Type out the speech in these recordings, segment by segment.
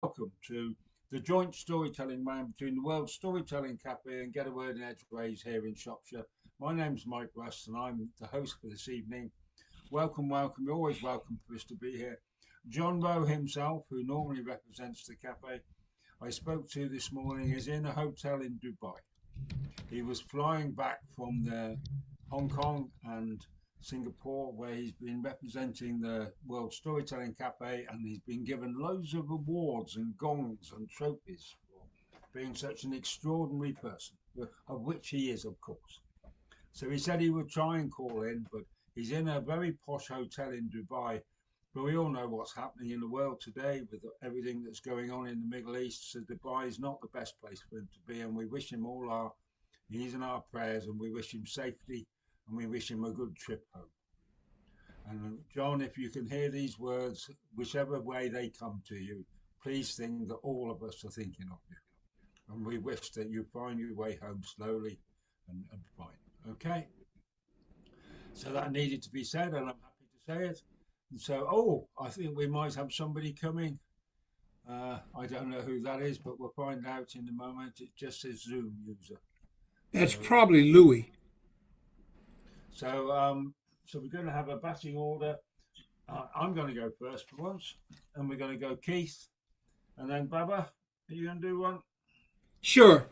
welcome to the joint storytelling man between the World Storytelling Cafe and Get a Word in Edgeways here in Shropshire. My name's Mike Rust and I'm the host for this evening. Welcome, welcome. You're always welcome for us to be here. John Rowe himself, who normally represents the cafe, I spoke to this morning, is in a hotel in Dubai. He was flying back from Hong Kong and Singapore, where he's been representing the World Storytelling Cafe, and he's been given loads of awards and gongs and trophies for being such an extraordinary person, of which he is, of course. So he said he would try and call in, but he's in a very posh hotel in Dubai. But we all know what's happening in the world today with everything that's going on in the Middle East. So Dubai is not the best place for him to be, and we wish him he's in our prayers, and we wish him safety, and we wish him a good trip home. And John, if you can hear these words, whichever way they come to you, please think that all of us are thinking of you. And we wish that you find your way home slowly and fine. Okay? So that needed to be said, and I'm happy to say it. And so, I think we might have somebody coming. I don't know who that is, but we'll find out in a moment. It just says Zoom user. That's probably Louis. So we're going to have a batting order. I'm going to go first for once, and we're going to go Keith, and then Baba. Are you going to do one? Sure.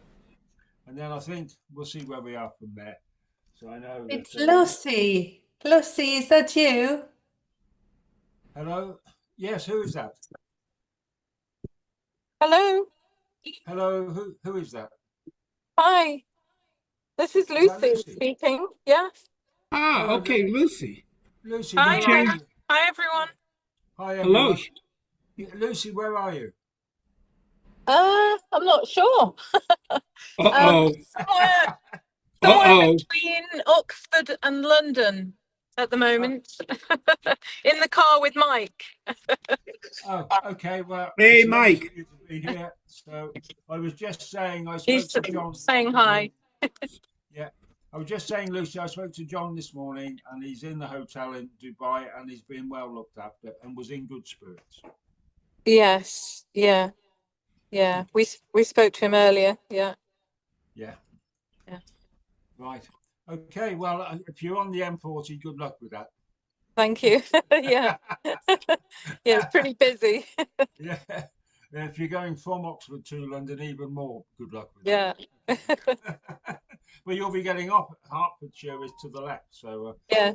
And then I think we'll see where we are from there. So I know it's Lucy. Lucy, is that you? Hello. Yes. Who is that? Hello. Hello. Who is that? Hi. This is Lucy speaking. Yeah. Ah, hello, okay, Lucy. Lucy. Hi, hi everyone. Hi everyone. Hello. Lucy, where are you? I'm not sure. Uh-oh. Somewhere between Oxford and London at the moment. In the car with Mike. Oh, okay. Well, hey, Mike. To be here. So I was just saying I spoke to John. Saying hi. Yeah. I was just saying, Lucy, I spoke to John this morning, and he's in the hotel in Dubai, and he's been well looked after and was in good spirits. Yes. Yeah. Yeah. We spoke to him earlier. Yeah. Yeah. Yeah. Right. Okay. Well, if you're on the M40, good luck with that. Thank you. Yeah. Yeah, it's pretty busy. Yeah. If you're going from Oxford to London, even more good luck with that. Yeah. Well, you'll be getting off. Hertfordshire is to the left, so yeah,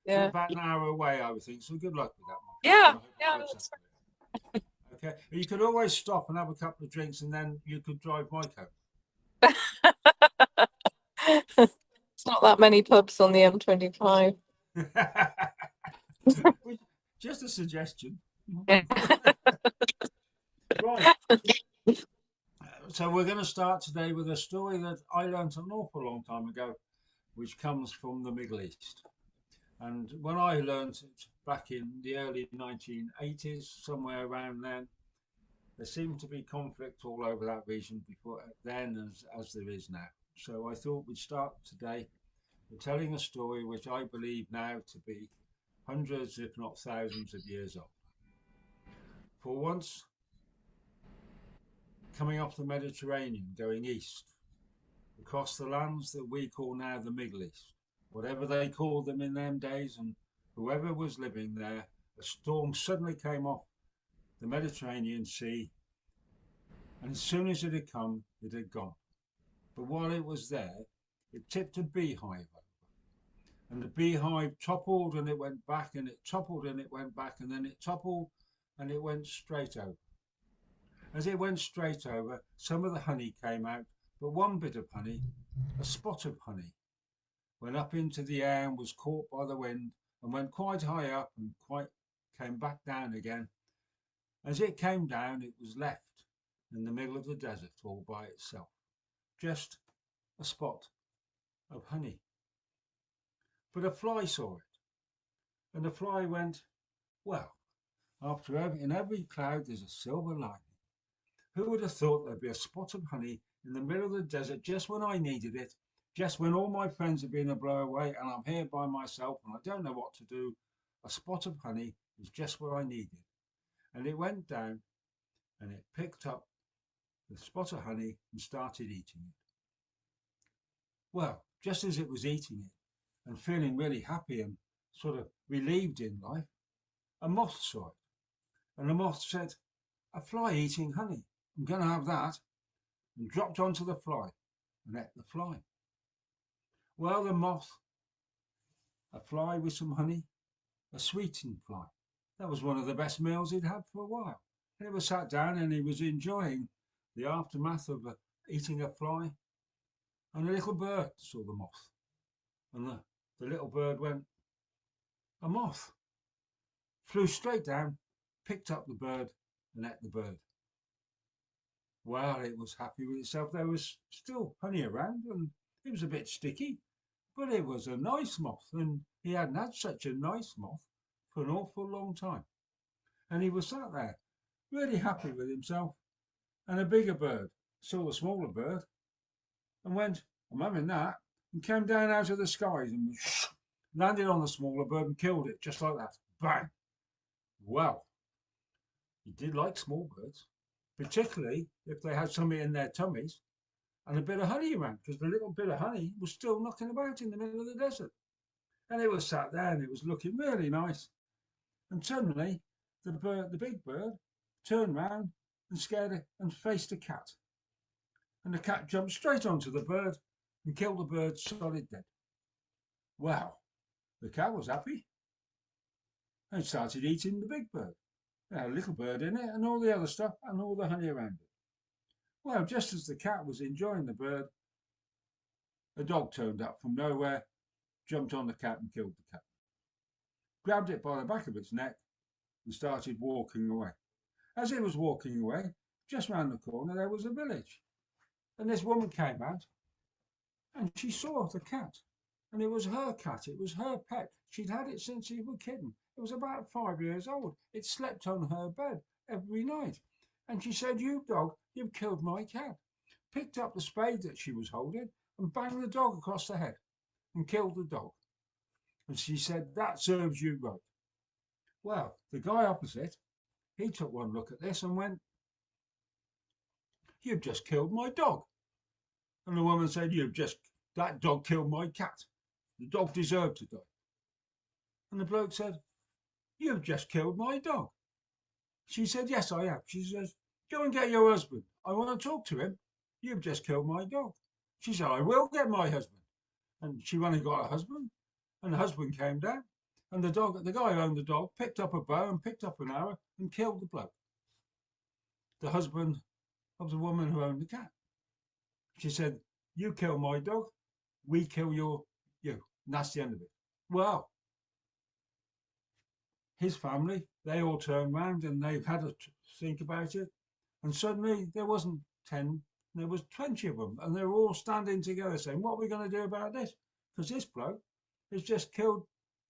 about an hour away, I would think. So good luck with that. Yeah, yeah. Okay, you could always stop and have a couple of drinks, and then you could drive Mike home. It's not that many pubs on the M25. Just a suggestion. Yeah. Right. So we're going to start today with a story that I learned an awful long time ago, which comes from the Middle East. And when I learned it back in the early 1980s, somewhere around then, there seemed to be conflict all over that region before then as there is now. So I thought we'd start today with telling a story which I believe now to be hundreds, if not thousands of years old. For once, coming off the Mediterranean, going east, across the lands that we call now the Middle East, whatever they called them in them days, and whoever was living there, a storm suddenly came off the Mediterranean Sea, and as soon as it had come, it had gone. But while it was there, it tipped a beehive over, and the beehive toppled and it went back, and it toppled and it went back, and then it toppled and it went straight over. As it went straight over, some of the honey came out, but one bit of honey, a spot of honey, went up into the air and was caught by the wind and went quite high up and came back down again. As it came down, it was left in the middle of the desert all by itself, just a spot of honey. But a fly saw it, and the fly went, well, in every cloud there's a silver lining. Who would have thought there'd be a spot of honey in the middle of the desert just when I needed it, just when all my friends have been a blow away and I'm here by myself and I don't know what to do? A spot of honey is just what I needed. And it went down and it picked up the spot of honey and started eating it. Well, just as it was eating it and feeling really happy and sort of relieved in life, a moth saw it. And the moth said, "A fly eating honey. I'm going to have that," and dropped onto the fly and ate the fly. Well, the moth, a fly with some honey, a sweetened fly. That was one of the best meals he'd had for a while. And he was sat down and he was enjoying the aftermath of eating a fly. And a little bird saw the moth. And the little bird went, "A moth," flew straight down, picked up the bird and ate the bird. Well, it was happy with itself. There was still honey around and it was a bit sticky, but it was a nice moth, and he hadn't had such a nice moth for an awful long time. And he was sat there, really happy with himself. And a bigger bird saw the smaller bird and went, "I'm having that," and came down out of the skies and landed on the smaller bird and killed it just like that. Bang! Well, he did like small birds, particularly if they had something in their tummies and a bit of honey around, because the little bit of honey was still knocking about in the middle of the desert. And it was sat there and it was looking really nice. And suddenly the big bird turned round and scared it and faced a cat. And the cat jumped straight onto the bird and killed the bird solid dead. Well, the cat was happy and started eating the big bird. It had a little bird in it and all the other stuff and all the honey around it. Well, just as the cat was enjoying the bird, a dog turned up from nowhere, jumped on the cat and killed the cat, grabbed it by the back of its neck and started walking away. As it was walking away, just round the corner there was a village. And this woman came out and she saw the cat. And it was her cat, it was her pet. She'd had it since she was a kitten. It was about 5 years old. It slept on her bed every night. And she said, "You dog, you've killed my cat." Picked up the spade that she was holding and banged the dog across the head and killed the dog. And she said, "That serves you right." Well, the guy opposite, he took one look at this and went, "You've just killed my dog." And the woman said, "That dog killed my cat. The dog deserved to die." And the bloke said, "You've just killed my dog." She said, "Yes, I have." She says, "Go and get your husband. I want to talk to him. You've just killed my dog." She said, "I will get my husband." And she went and got her husband. And the husband came down. And the guy who owned the dog, picked up a bow and picked up an arrow and killed the bloke, the husband of the woman who owned the cat. She said, "You kill my dog, we kill you." And that's the end of it. Well, his family, they all turned round and they had to think about it. And suddenly there wasn't 10, there was 20 of them. And they were all standing together saying, "What are we going to do about this? Because this bloke has just killed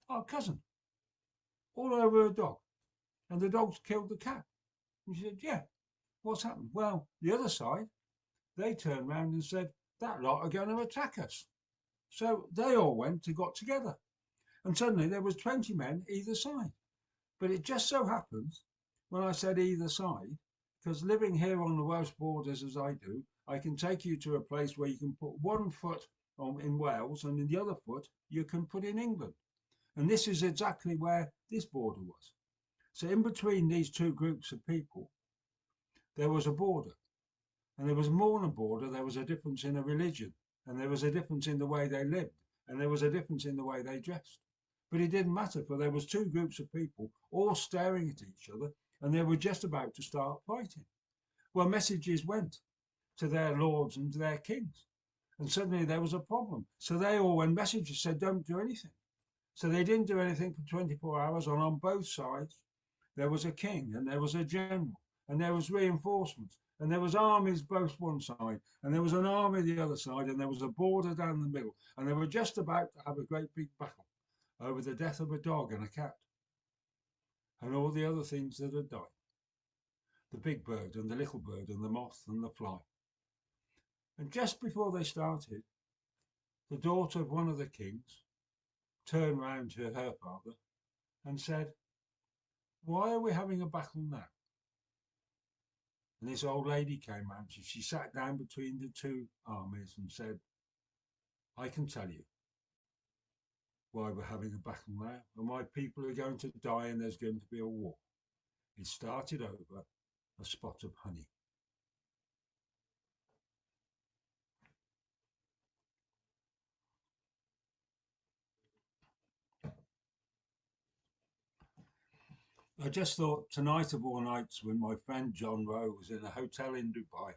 our cousin all over a dog. And the dog's killed the cat." And she said, "Yeah, what's happened?" Well, the other side, they turned round and said, "That lot are going to attack us." So they all went and got together. And suddenly there was 20 men either side. But it just so happens, when I said either side, because living here on the Welsh borders as I do, I can take you to a place where you can put one foot in Wales and in the other foot you can put in England. And this is exactly where this border was. So in between these two groups of people, there was a border. And there was more than a border, there was a difference in a religion. And there was a difference in the way they lived. And there was a difference in the way they dressed. But it didn't matter, for there was two groups of people all staring at each other, and they were just about to start fighting. Well, messages went to their lords and to their kings. And suddenly there was a problem. So they all, when messages said, "Don't do anything." So they didn't do anything for 24 hours, and on both sides, there was a king, and there was a general, and there was reinforcements, and there was armies both one side, and there was an army the other side, and there was a border down the middle, and they were just about to have a great big battle over the death of a dog and a cat, and all the other things that had died. The big bird and the little bird and the moth and the fly. And just before they started, the daughter of one of the kings turned round to her father and said, "Why are we having a battle now?" And this old lady came out. She sat down between the two armies and said, I can tell you why we're having a battle now and why people are going to die and there's going to be a war. It started over a spot of honey. I just thought tonight of all nights, when my friend John Rowe was in a hotel in Dubai,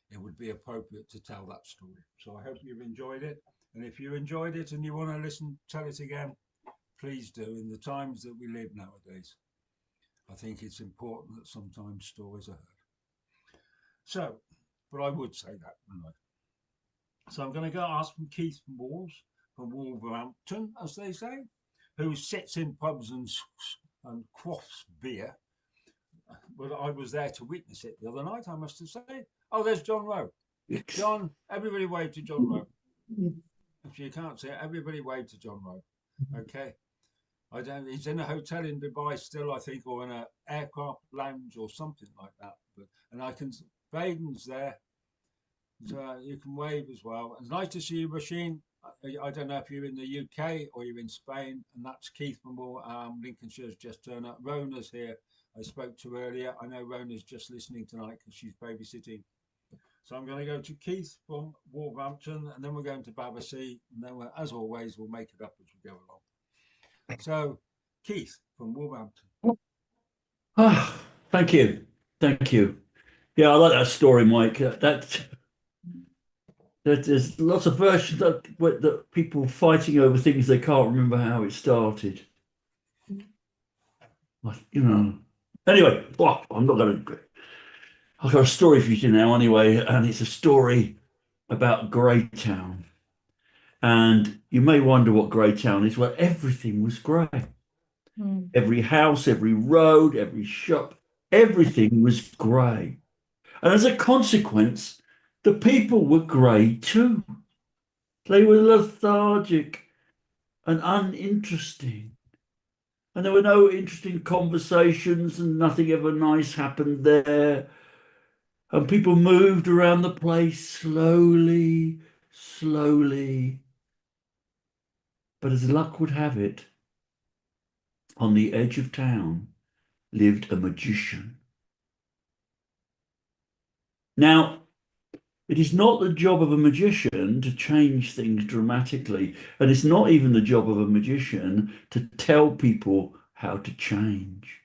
it would be appropriate to tell that story. So I hope you've enjoyed it. And if you enjoyed it and you want to listen, tell it again, please do. In the times that we live nowadays, I think it's important that sometimes stories are heard. So, but I would say that, wouldn't I? So I'm going to go ask from Keith Walls from Wolverhampton, as they say, who sits in pubs and quaffs beer. But I was there to witness it the other night, I must have said. Oh, there's John Rowe. John, everybody wave to John Rowe. If you can't see it, everybody wave to John Rowe. Okay. I don't. He's in a hotel in Dubai still, I think, or in an aircraft lounge or something like that. But and I can. Baden's there, so you can wave as well. It's nice to see you, Rasheen. I don't know if you're in the UK or you're in Spain, and that's Keith from Lincolnshire's just turned up. Rona's here. I spoke to earlier. I know Rona's just listening tonight because she's babysitting. So I'm going to go to Keith from Wolverhampton, and then we're going to Battersea, and then, as always, we'll make it up as we go along. So, Keith from Wolverhampton. Ah, thank you. Thank you. Yeah, I like that story, Mike. That there's lots of versions that people fighting over things they can't remember how it started. You know. Anyway, I'm not going to. I've got a story for you now, anyway, and it's a story about Greytown. And you may wonder what Greytown is. Well, everything was grey. Every house, every road, every shop, everything was grey. And as a consequence, the people were grey too. They were lethargic and uninteresting. And there were no interesting conversations and nothing ever nice happened there. And people moved around the place slowly, slowly. But as luck would have it, on the edge of town lived a magician. Now, it is not the job of a magician to change things dramatically, and it's not even the job of a magician to tell people how to change.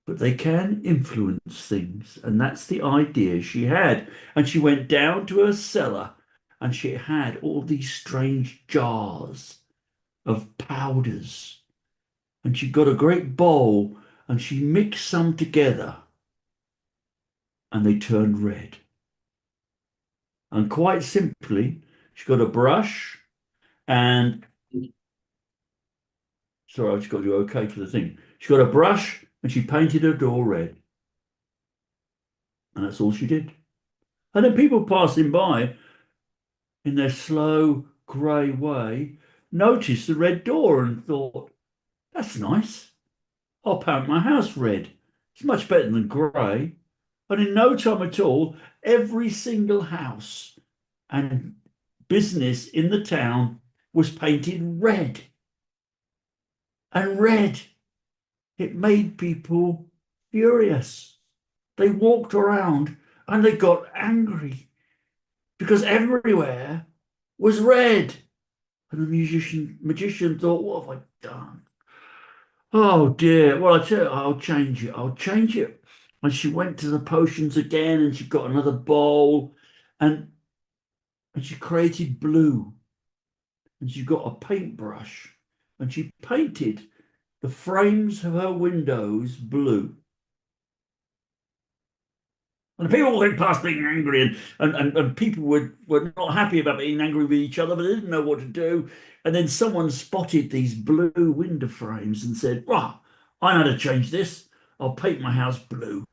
But they can influence things, and that's the idea she had. And she went down to her cellar, and she had all these strange jars of powders. And she got a great bowl, and she mixed some together, and they turned red. And quite simply, she got a brush, and sorry, I just got to do okay for the thing. She got a brush, and she painted her door red. And that's all she did. And then people passing by in their slow, grey way noticed the red door and thought, that's nice. I'll paint my house red. It's much better than grey. And in no time at all, every single house and business in the town was painted red. And red, it made people furious. They walked around and they got angry because everywhere was red. And the magician thought, what have I done? Oh dear, well, I tell you, I'll change it. I'll change it. And she went to the potions again, and she got another bowl, and she created blue. And she got a paintbrush, and she painted the frames of her windows blue. And the people went past being angry, and people were not happy about being angry with each other, but they didn't know what to do. And then someone spotted these blue window frames and said, "Right, I know how to change this. I'll paint my house blue.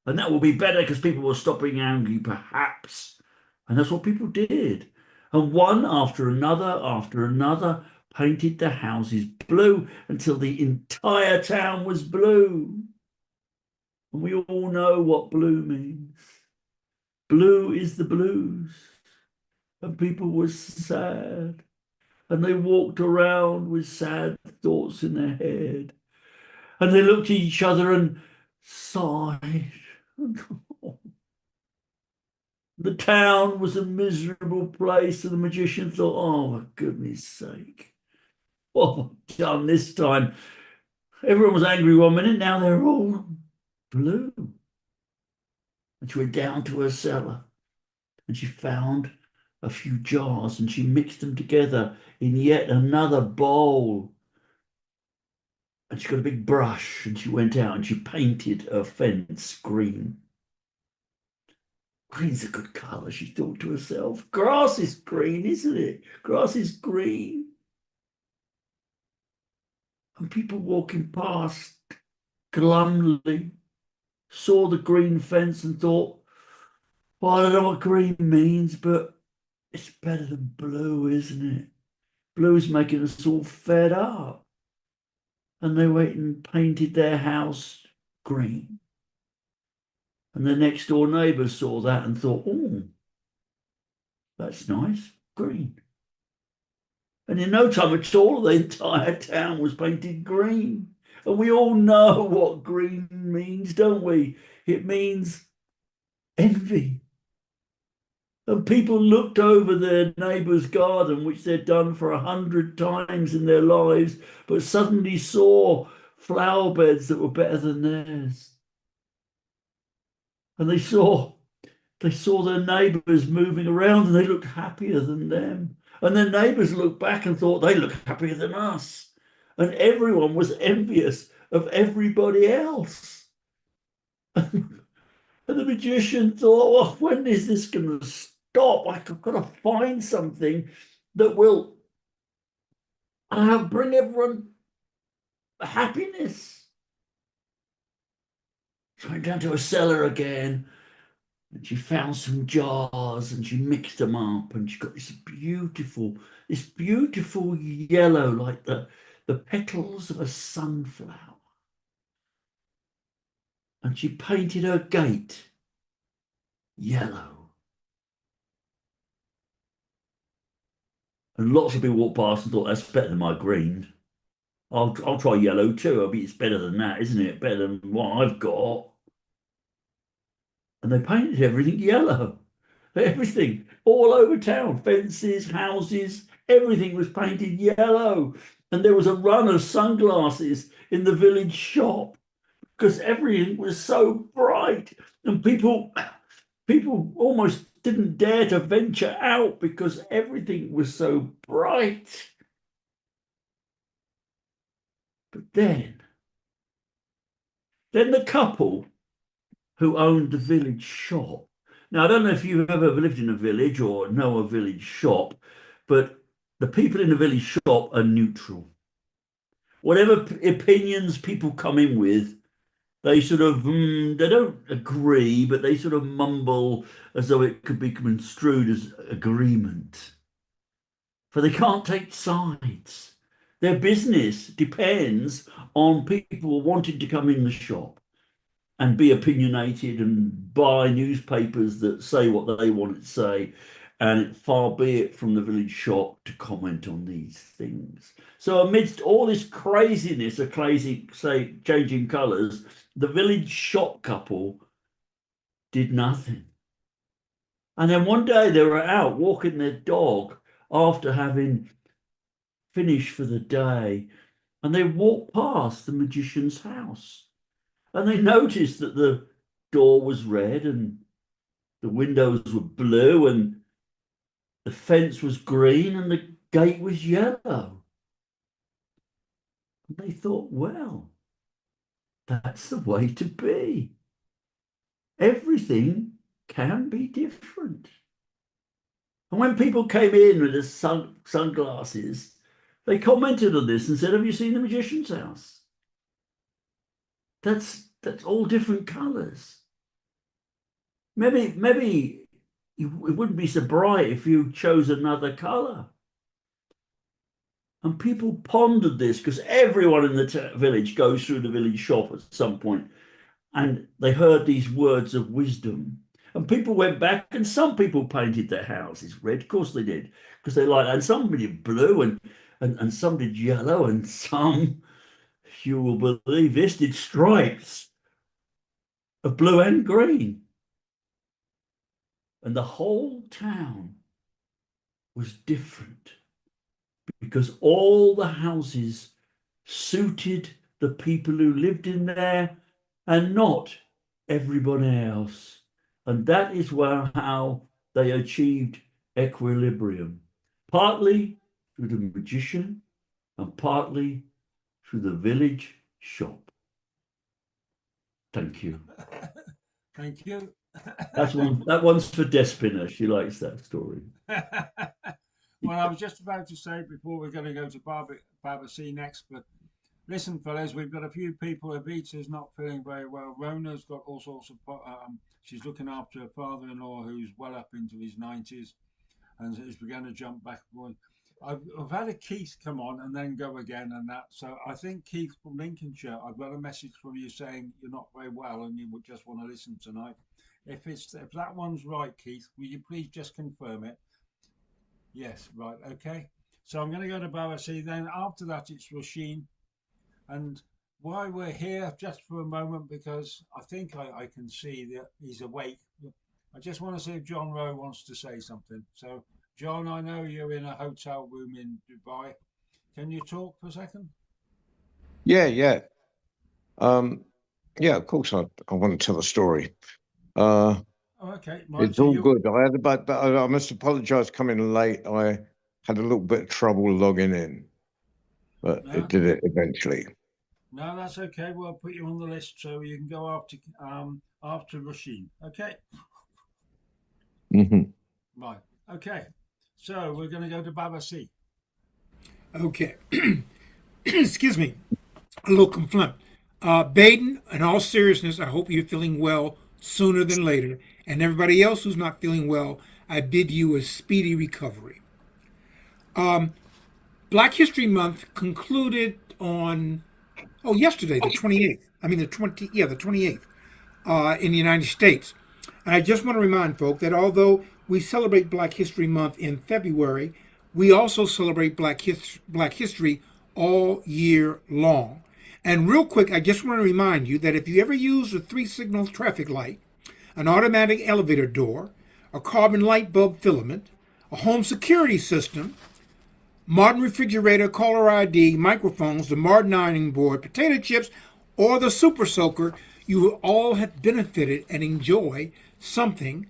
And that will be better because people will stop being angry, perhaps." And that's what people did. And one after another painted the houses blue until the entire town was blue. And we all know what blue means. Blue is the blues. And people were sad. And they walked around with sad thoughts in their head. And they looked at each other and sighed. The town was a miserable place, and the magician thought, oh, for goodness sake, what have I done this time? Everyone was angry 1 minute, now they're all blue. And she went down to her cellar and she found a few jars and she mixed them together in yet another bowl. And she got a big brush and she went out and she painted her fence green. Green's a good colour, she thought to herself. Grass is green, isn't it? Grass is green. And people walking past glumly saw the green fence and thought, well, I don't know what green means, but it's better than blue, isn't it? Blue's making us all fed up. And they went and painted their house green. And the next door neighbour saw that and thought, oh, that's nice, green. And in no time at all, the entire town was painted green. And we all know what green means, don't we? It means envy. And people looked over their neighbour's garden, which they'd done for 100 times in their lives, but suddenly saw flower beds that were better than theirs. And they saw their neighbours moving around and they looked happier than them. And their neighbours looked back and thought they look happier than us. And everyone was envious of everybody else. And the magician thought, well, when is this going to stop? I've got to find something that will bring everyone happiness. She went down to her cellar again and she found some jars and she mixed them up and she got this beautiful yellow, like the petals of a sunflower. And she painted her gate yellow. And lots of people walked past and thought, that's better than my green. I'll try yellow too. I mean, it's better than that, isn't it? Better than what I've got. And they painted everything yellow. Everything, all over town, fences, houses, everything was painted yellow. And there was a run of sunglasses in the village shop because everything was so bright. And people almost didn't dare to venture out because everything was so bright. But then the couple who owned the village shop. Now, I don't know if you've ever lived in a village or know a village shop, but the people in the village shop are neutral. Whatever opinions people come in with, they sort of, they don't agree, but they sort of mumble as though it could be construed as agreement. For they can't take sides. Their business depends on people wanting to come in the shop and be opinionated and buy newspapers that say what they want to say. And far be it from the village shop to comment on these things. So amidst all this craziness of changing colours, the village shop couple did nothing. And then one day they were out walking their dog after having finished for the day, and they walked past the magician's house. And they noticed that the door was red and the windows were blue and the fence was green and the gate was yellow. And they thought, well, that's the way to be. Everything can be different. And when people came in with the sunglasses, they commented on this and said, have you seen the magician's house? That's all different colours. Maybe it wouldn't be so bright if you chose another colour. And people pondered this because everyone in the village goes through the village shop at some point. and they heard these words of wisdom. And people went back, and some people painted their houses red. Of course they did, because they liked that. And some did blue, and some did yellow, and some, you will believe this, did stripes of blue and green. And the whole town was different because all the houses suited the people who lived in there and not everybody else. And that is how they achieved equilibrium, partly through the magician and partly through the village shop. Thank you. Thank you. That one's for Despina. She likes that story. Well, I was just about to say before we're going to go to Baba C next, but listen, fellas, we've got a few people. Avita's not feeling very well. Rona's got all sorts of. She's looking after her father-in-law, who's well up into his 90s, and is beginning to jump back. I've had a Keith come on and then go again, and that. So I think Keith from Lincolnshire. I've got a message from you saying you're not very well and you would just want to listen tonight. If that one's right, Keith, will you please just confirm it? Yes, right, okay. So I'm going to go to Barasi. Then after that, it's Rasheen. And why we're here, just for a moment, because I think I can see that he's awake. I just want to see if John Rowe wants to say something. So, John, I know you're in a hotel room in Dubai. Can you talk for a second? Yeah. Yeah, of course I want to tell a story. Okay. It's all good. But I must apologise coming late. I had a little bit of trouble logging in, but it did it eventually. No, that's okay. We'll put you on the list so you can go after Rasheen. Okay. Right. Okay. So we're going to go to Baba C. Okay. Excuse me. A little confluent. Baden, in all seriousness, I hope you're feeling well sooner than later. And everybody else who's not feeling well, I bid you a speedy recovery. Black History Month concluded on, yesterday, the 28th. The 28th in the United States. And I just want to remind folk that although we celebrate Black History Month in February, we also celebrate Black History all year long. And real quick, I just want to remind you that if you ever use a 3-signal traffic light, an automatic elevator door, a carbon light bulb filament, a home security system, modern refrigerator, caller ID, microphones, the modern ironing board, potato chips, or the super soaker, you will all have benefited and enjoy something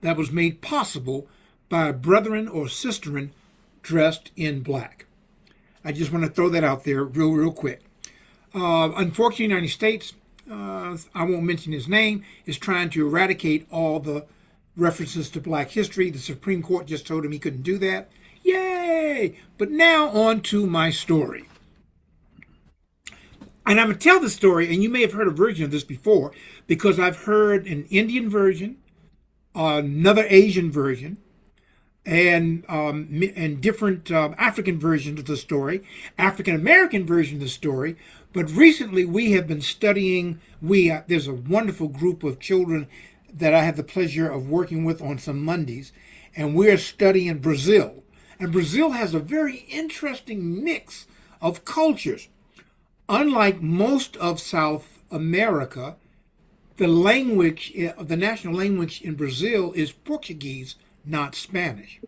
that was made possible by a brethren or sisterin dressed in black. I just want to throw that out there real quick. Unfortunately, the United States, I won't mention his name, is trying to eradicate all the references to Black history. The Supreme Court just told him he couldn't do that. Yay! But now on to my story. And I'm going to tell the story, and you may have heard a version of this before, because I've heard an Indian version, another Asian version, and different African versions of the story, African American version of the story. But recently we have been studying, there's a wonderful group of children that I have the pleasure of working with on some Mondays, and we're studying Brazil. And Brazil has a very interesting mix of cultures. Unlike most of South America, the language, the national language in Brazil is Portuguese, not Spanish.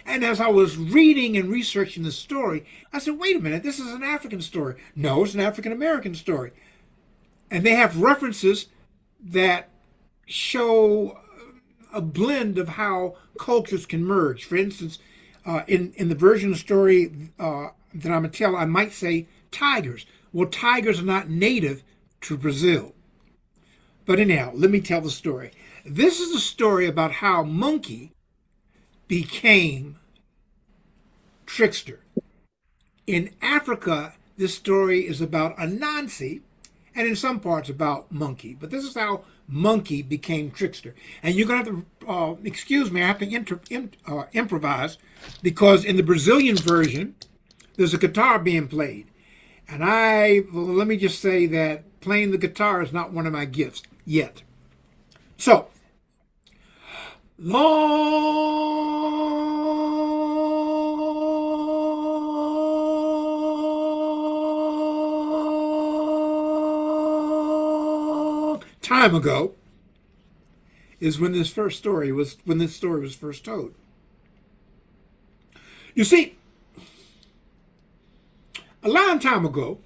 And as I was reading and researching the story, I said, wait a minute, this is an African story. No, it's an African American story. And they have references that show a blend of how cultures can merge. For instance, in the version of the story that I'm going to tell, I might say tigers. Well, tigers are not native to Brazil. But anyhow, let me tell the story. This is a story about how Monkey became Trickster. In Africa, this story is about Anansi, and in some parts about Monkey. But this is how Monkey became Trickster. And you're going to have to, excuse me, I have to improvise, because in the Brazilian version, there's a guitar being played. And let me just say that playing the guitar is not one of my gifts yet. So, long time ago is when this story was first told. You see, a long time ago,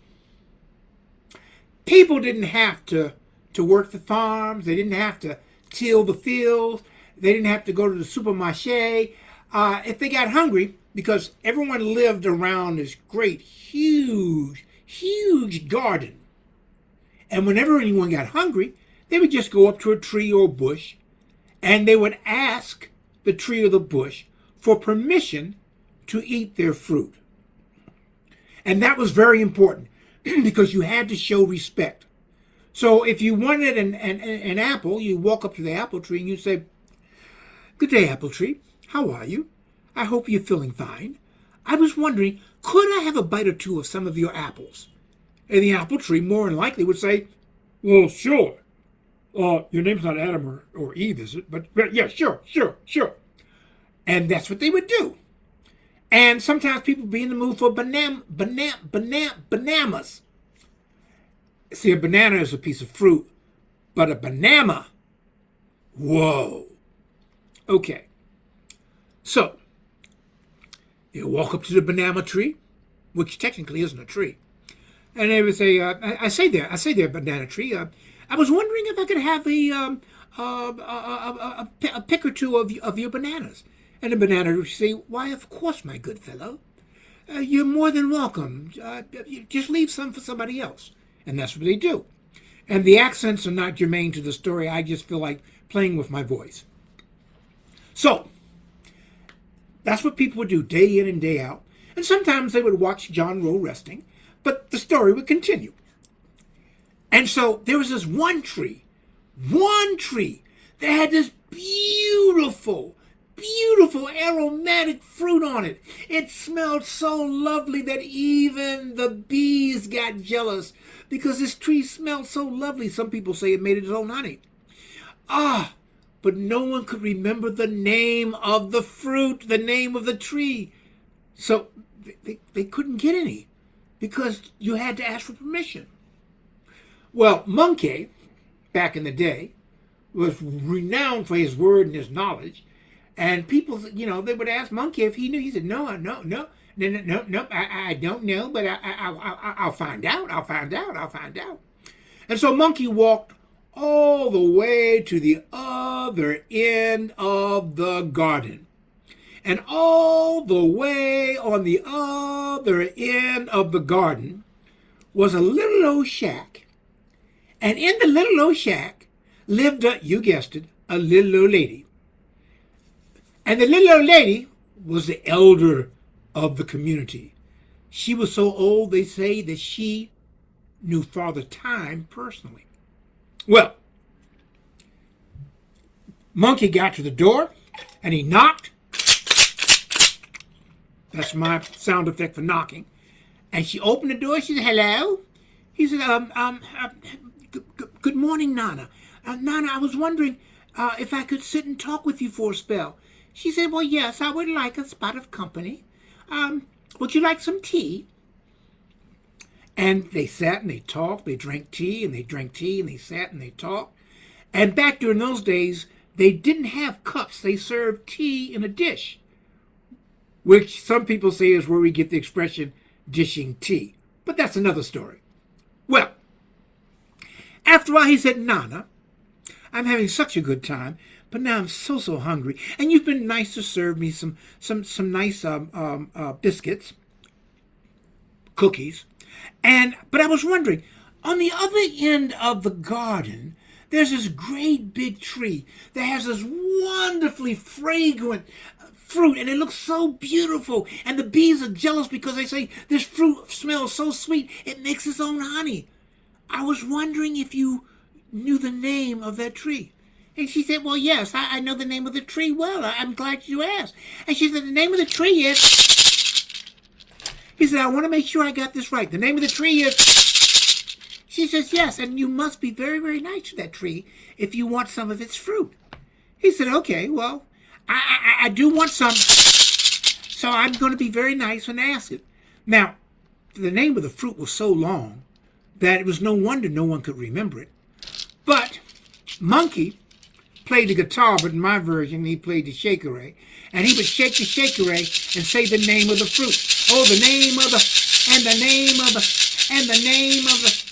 people didn't have to work the farms. They didn't have to till the fields. They didn't have to go to the supermarché. If they got hungry, because everyone lived around this great, huge garden. And whenever anyone got hungry, they would just go up to a tree or a bush, and they would ask the tree or the bush for permission to eat their fruit. And that was very important because you had to show respect. So if you wanted an apple, you walk up to the apple tree and you say, "Good day, apple tree. How are you? I hope you're feeling fine. I was wondering, could I have a bite or two of some of your apples?" And the apple tree more than likely would say, "Well, sure. Your name's not Adam or Eve, is it? But yeah, sure. And that's what they would do. And sometimes people be in the mood for bananas. See, a banana is a piece of fruit, but a banana, whoa. Okay. So, you walk up to the banana tree, which technically isn't a tree, and they would say, I say there, banana tree, I was wondering if I could have a pick or two of your bananas. And the banana would say, "Why, of course, my good fellow. You're more than welcome. Just leave some for somebody else." And that's what they do. And the accents are not germane to the story. I just feel like playing with my voice. So, that's what people would do day in and day out. And sometimes they would watch John Rowe resting, but the story would continue. And so there was this one tree that had this beautiful aromatic fruit on it. It smelled so lovely that even the bees got jealous because this tree smelled so lovely. Some people say it made its own honey. But no one could remember the name of the fruit, the name of the tree. So they couldn't get any because you had to ask for permission. Well, Monkey, back in the day, was renowned for his word and his knowledge. And people, they would ask Monkey if he knew. He said, no, I don't know, but I'll find out. And so Monkey walked all the way to the other end of the garden. And all the way on the other end of the garden was a little old shack. And in the little old shack lived, you guessed it, a little old lady. And the little old lady was the elder of the community. She was so old, they say, that she knew Father Time personally. Well, Monkey got to the door, and he knocked. That's my sound effect for knocking. And she opened the door. She said, "Hello." He said, Good morning, Nana. Nana, I was wondering if I could sit and talk with you for a spell." She said, "Well, yes, I would like a spot of company. Would you like some tea?" And they sat and they talked. They drank tea and they drank tea and they sat and they talked. And back during those days, they didn't have cups. They served tea in a dish, which some people say is where we get the expression dishing tea. But that's another story. Well, after a while, he said, "Nana, I'm having such a good time, but now I'm so hungry. And you've been nice to serve me some nice biscuits, cookies. But I was wondering, on the other end of the garden, there's this great big tree that has this wonderfully fragrant fruit, and it looks so beautiful. And the bees are jealous because they say this fruit smells so sweet, it makes its own honey. I was wondering if you knew the name of that tree." And she said, "Well, yes, I know the name of the tree well. I'm glad you asked." And she said, "The name of the tree is..." He said, "I want to make sure I got this right. The name of the tree is..." She says, yes, and you must be very, very nice to that tree if you want some of its fruit. He said, okay, well, I do want some, so I'm going to be very nice and ask it. Now, the name of the fruit was so long that it was no wonder no one could remember it. But Monkey played the guitar, but in my version, he played the shakeré. And he would shake the shakeré and say the name of the fruit. Oh, the name of the, and the name of the, and the name of the.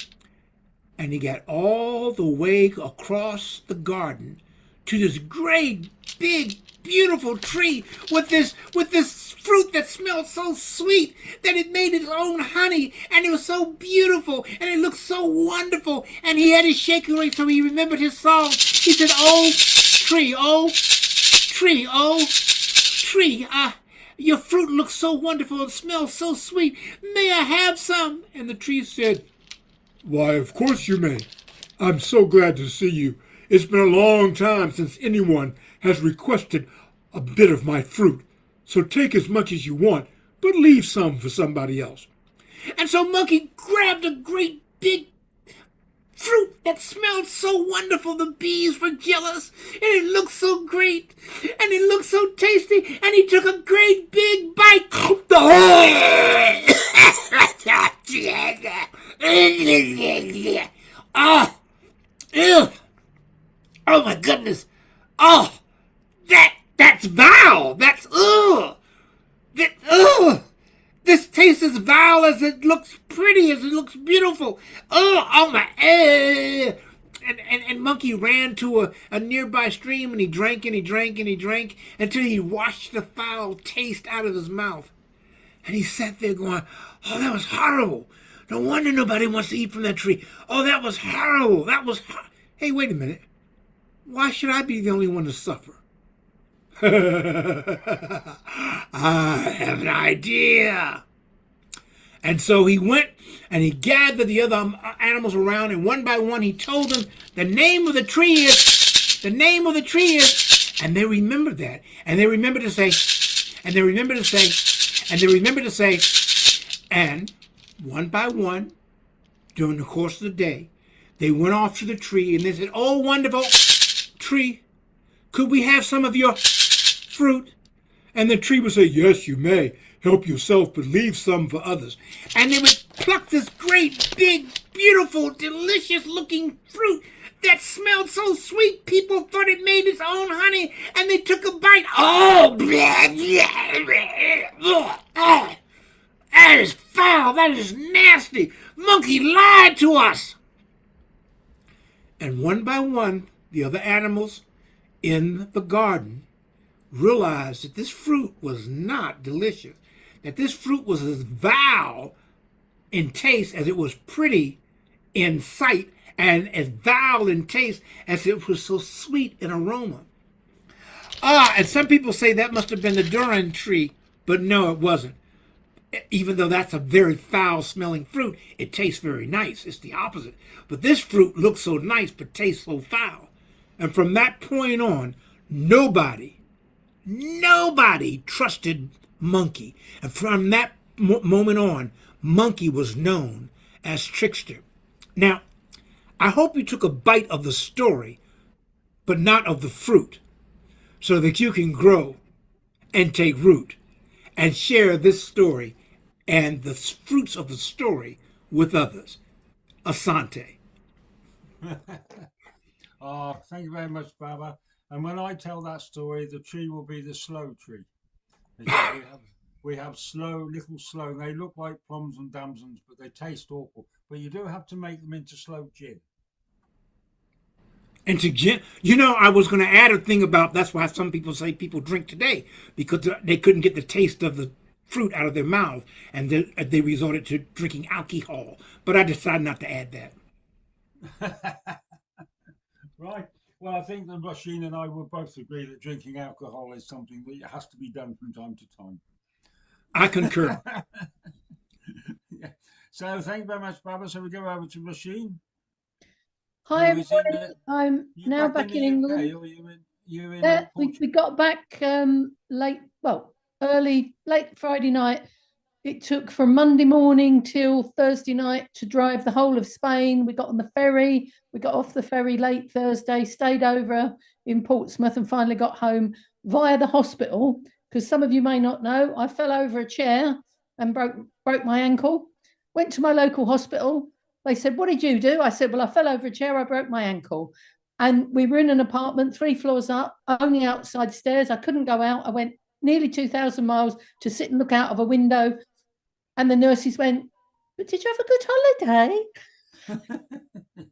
And he got all the way across the garden to this great, big, beautiful tree with this fruit that smelled so sweet that it made its own honey, and it was so beautiful, and it looked so wonderful. And he had his shakeré, so he remembered his song. He said, "Oh tree, oh tree, oh tree, your fruit looks so wonderful, it smells so sweet. May I have some?" And the tree said, "Why, of course you may. I'm so glad to see you. It's been a long time since anyone has requested a bit of my fruit. So take as much as you want, but leave some for somebody else." And so Monkey grabbed a great big fruit that smelled so wonderful the bees were jealous, and it looked so great, and it looked so tasty, and he took a great big bite. Oh, ew. Oh my goodness. Oh, that's vile. That's ugh. That ugh. This tastes as vile as it looks pretty, as it looks beautiful. Oh my and Monkey ran to a nearby stream, and he drank and he drank and he drank until he washed the foul taste out of his mouth. And he sat there going, "Oh, that was horrible. No wonder nobody wants to eat from that tree. Oh, that was horrible. That was Hey, wait a minute. Why should I be the only one to suffer?" I have an idea. And so he went and he gathered the other animals around, and one by one he told them the name of the tree is, the name of the tree is, and they remembered that. And they remembered to say, and they remembered to say, and they remembered to say, and one by one, during the course of the day, they went off to the tree and they said, "Oh, wonderful tree, could we have some of your fruit?" And the tree would say, "Yes, you may. Help yourself, but leave some for others." And they would pluck this great, big, beautiful, delicious-looking fruit that smelled so sweet people thought it made its own honey, and they took a bite. Oh, that is foul. That is nasty. Monkey lied to us. And one by one, the other animals in the garden realized that this fruit was not delicious, that this fruit was as vile in taste as it was pretty in sight, and as vile in taste as it was so sweet in aroma. And some people say that must have been the durian tree, but no, it wasn't. Even though that's a very foul-smelling fruit, it tastes very nice. It's the opposite. But this fruit looks so nice, but tastes so foul. And from that point on, nobody trusted Monkey. And from that moment on, Monkey was known as Trickster. Now, I hope you took a bite of the story, but not of the fruit, so that you can grow and take root and share this story and the fruits of the story with others. Asante. Oh, thank you very much, Baba. And when I tell that story, the tree will be the slow tree. Because we have slow, little slow. They look like plums and damsons, but they taste awful. But you do have to make them into slow gin. And to gin, I was going to add a thing about, that's why some people say people drink today, because they couldn't get the taste of the fruit out of their mouth, and they resorted to drinking alcohol. But I decided not to add that. Right. Well, I think that Rasheen and I will both agree that drinking alcohol is something that has to be done from time to time. I concur. Yeah. So thank you very much, Baba. So we go over to Rasheen. Hi Who is in everybody, I'm You now back back in the UK, England. or you in We Portugal? got back late Friday night, it took from Monday morning till Thursday night to drive the whole of Spain. We got on the ferry. We got off the ferry late Thursday, stayed over in Portsmouth, and finally got home via the hospital. Because some of you may not know, I fell over a chair and broke my ankle. Went to my local hospital. They said, "What did you do?" I said, "Well, I fell over a chair. I broke my ankle." And we were in an apartment 3 floors up, only outside stairs. I couldn't go out. I went nearly 2,000 miles to sit and look out of a window. And the nurses went, "But did you have a good holiday?"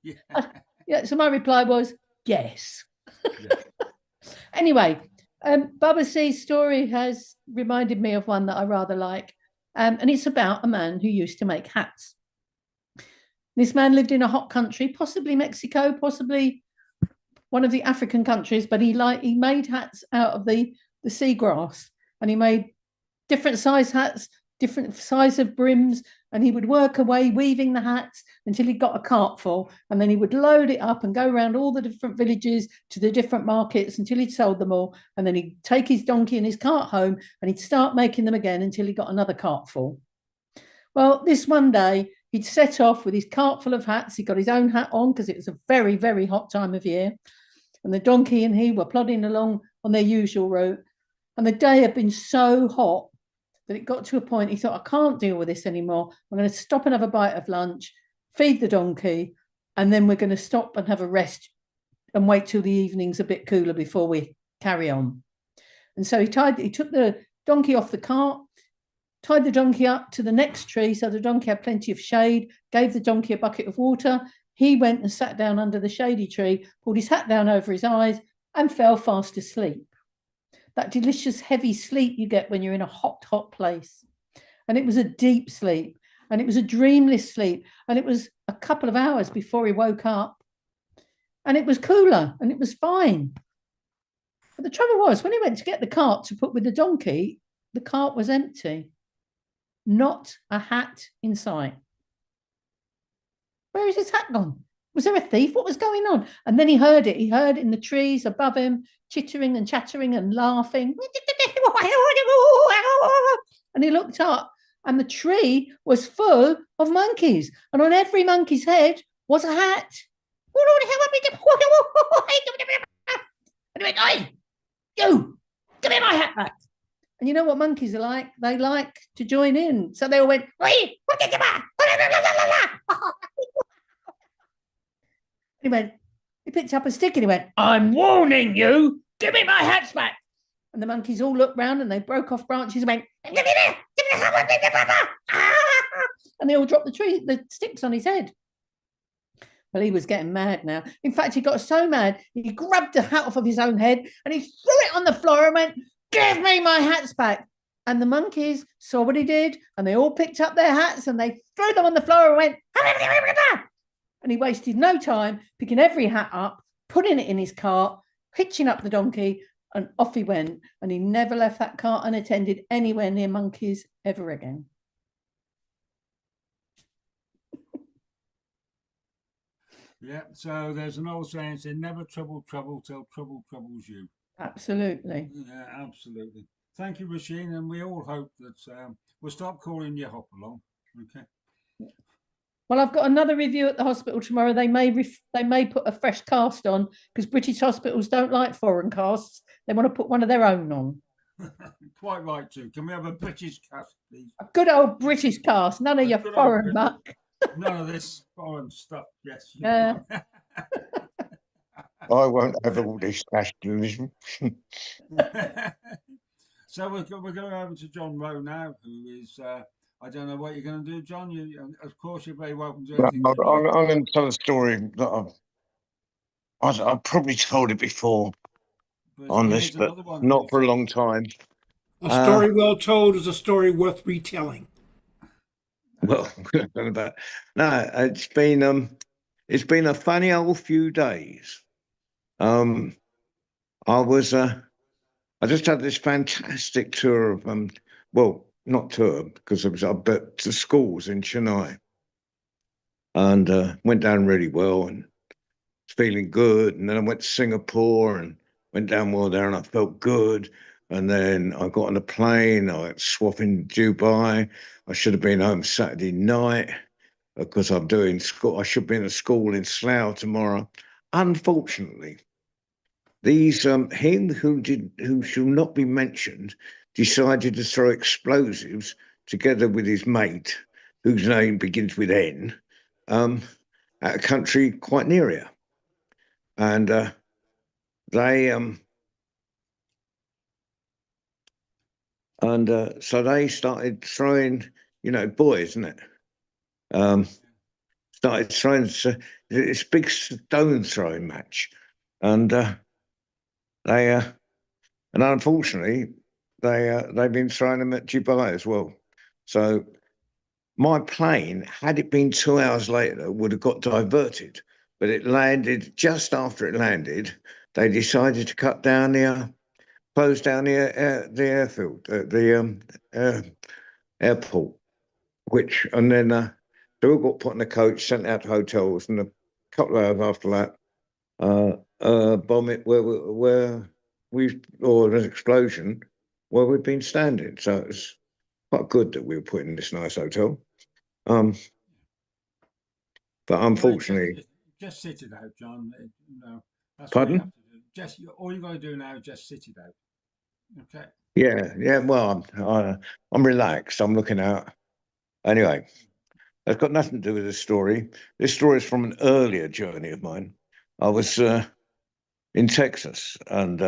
Yeah. Yeah. So my reply was, yes. Yeah. Anyway, Baba C's story has reminded me of one that I rather like. And it's about a man who used to make hats. This man lived in a hot country, possibly Mexico, possibly one of the African countries, but he made hats out of the seagrass, and he made different size hats, different size of brims, and he would work away weaving the hats until he got a cart full, and then he would load it up and go around all the different villages to the different markets until he'd sold them all, and then he'd take his donkey and his cart home and he'd start making them again until he got another cart full. Well, this one day he'd set off with his cart full of hats. He got his own hat on because it was a very, very hot time of year, and the donkey and he were plodding along on their usual route, and the day had been so hot that it got to a point he thought, "I can't deal with this anymore. I'm going to stop and have a bite of lunch, feed the donkey, and then we're going to stop and have a rest and wait till the evening's a bit cooler before we carry on." And so he took the donkey off the cart, tied the donkey up to the next tree so the donkey had plenty of shade, gave the donkey a bucket of water. He went and sat down under the shady tree, pulled his hat down over his eyes, and fell fast asleep. That delicious heavy sleep you get when you're in a hot, hot place. And it was a deep sleep, and it was a dreamless sleep, and it was a couple of hours before he woke up, and it was cooler and it was fine. But the trouble was, when he went to get the cart to put with the donkey, the cart was empty. Not a hat in sight. Where is his hat gone? Was there a thief? What was going on? And then he heard it. He heard in the trees above him, chittering and chattering and laughing. And he looked up, and the tree was full of monkeys. And on every monkey's head was a hat. And he went, "Oi, you, give me my hat back." And you know what monkeys are like? They like to join in. So they all went, "Oi, he picked up a stick and he went, "I'm warning you, give me my hats back." And the monkeys all looked round and they broke off branches and went, and they all dropped the sticks on his head. Well, he was getting mad now. In fact, he got so mad, he grabbed the hat off of his own head and he threw it on the floor and went, "Give me my hats back." And the monkeys saw what he did, and they all picked up their hats and they threw them on the floor and went, and he wasted no time picking every hat up, putting it in his cart, hitching up the donkey, and off he went. And he never left that cart unattended anywhere near monkeys ever again. Yeah, so there's an old saying, say, never trouble trouble till trouble troubles you. Absolutely. Yeah, absolutely. Thank you, Rasheen, and we all hope that we'll stop calling you Hopalong. Okay. Well, I've got another review at the hospital tomorrow. They may put a fresh cast on because British hospitals don't like foreign casts. They want to put one of their own on. Quite right, too. Can we have a British cast, please? A good old British cast. None of your foreign muck. None of this foreign stuff. Yes. Yeah. I won't have all this nationalism. So we're going over to John Rowe now, who is, I don't know what you're going to do, John. You, of course, you're very welcome to anything. I'm going to tell a story that I've probably told it before on this, but not for a long time. A story well told is a story worth retelling. Well, no, it's been a funny old few days. I just had this fantastic tour of well, not tour because it was but to schools in Chennai, and went down really well and feeling good. And then I went to Singapore and went down well there, and I felt good. And then I got on a plane. I went swapping Dubai. I should have been home Saturday night because I'm doing school. I should be in a school in Slough tomorrow. Unfortunately, these him who shall not be mentioned decided to throw explosives together with his mate, whose name begins with N, at a country quite near here, and so they started throwing, boys, isn't it? Started throwing this big stone throwing match, and and unfortunately they've been throwing them at Dubai as well. So my plane, had it been 2 hours later, would have got diverted, but it landed just after it landed. They decided to close down the airfield, airport, and then they all got put in a coach, sent out to hotels, and a couple of hours after that, bomb it or an explosion where we'd been standing. So it was quite good that we were put in this nice hotel. But unfortunately, just sit it out, John. That's pardon? what you have to do. All you got to do now is just sit it out. Okay. Yeah. Well, I'm relaxed. I'm looking out. Anyway, that's got nothing to do with this story. This story is from an earlier journey of mine. I was in Texas, and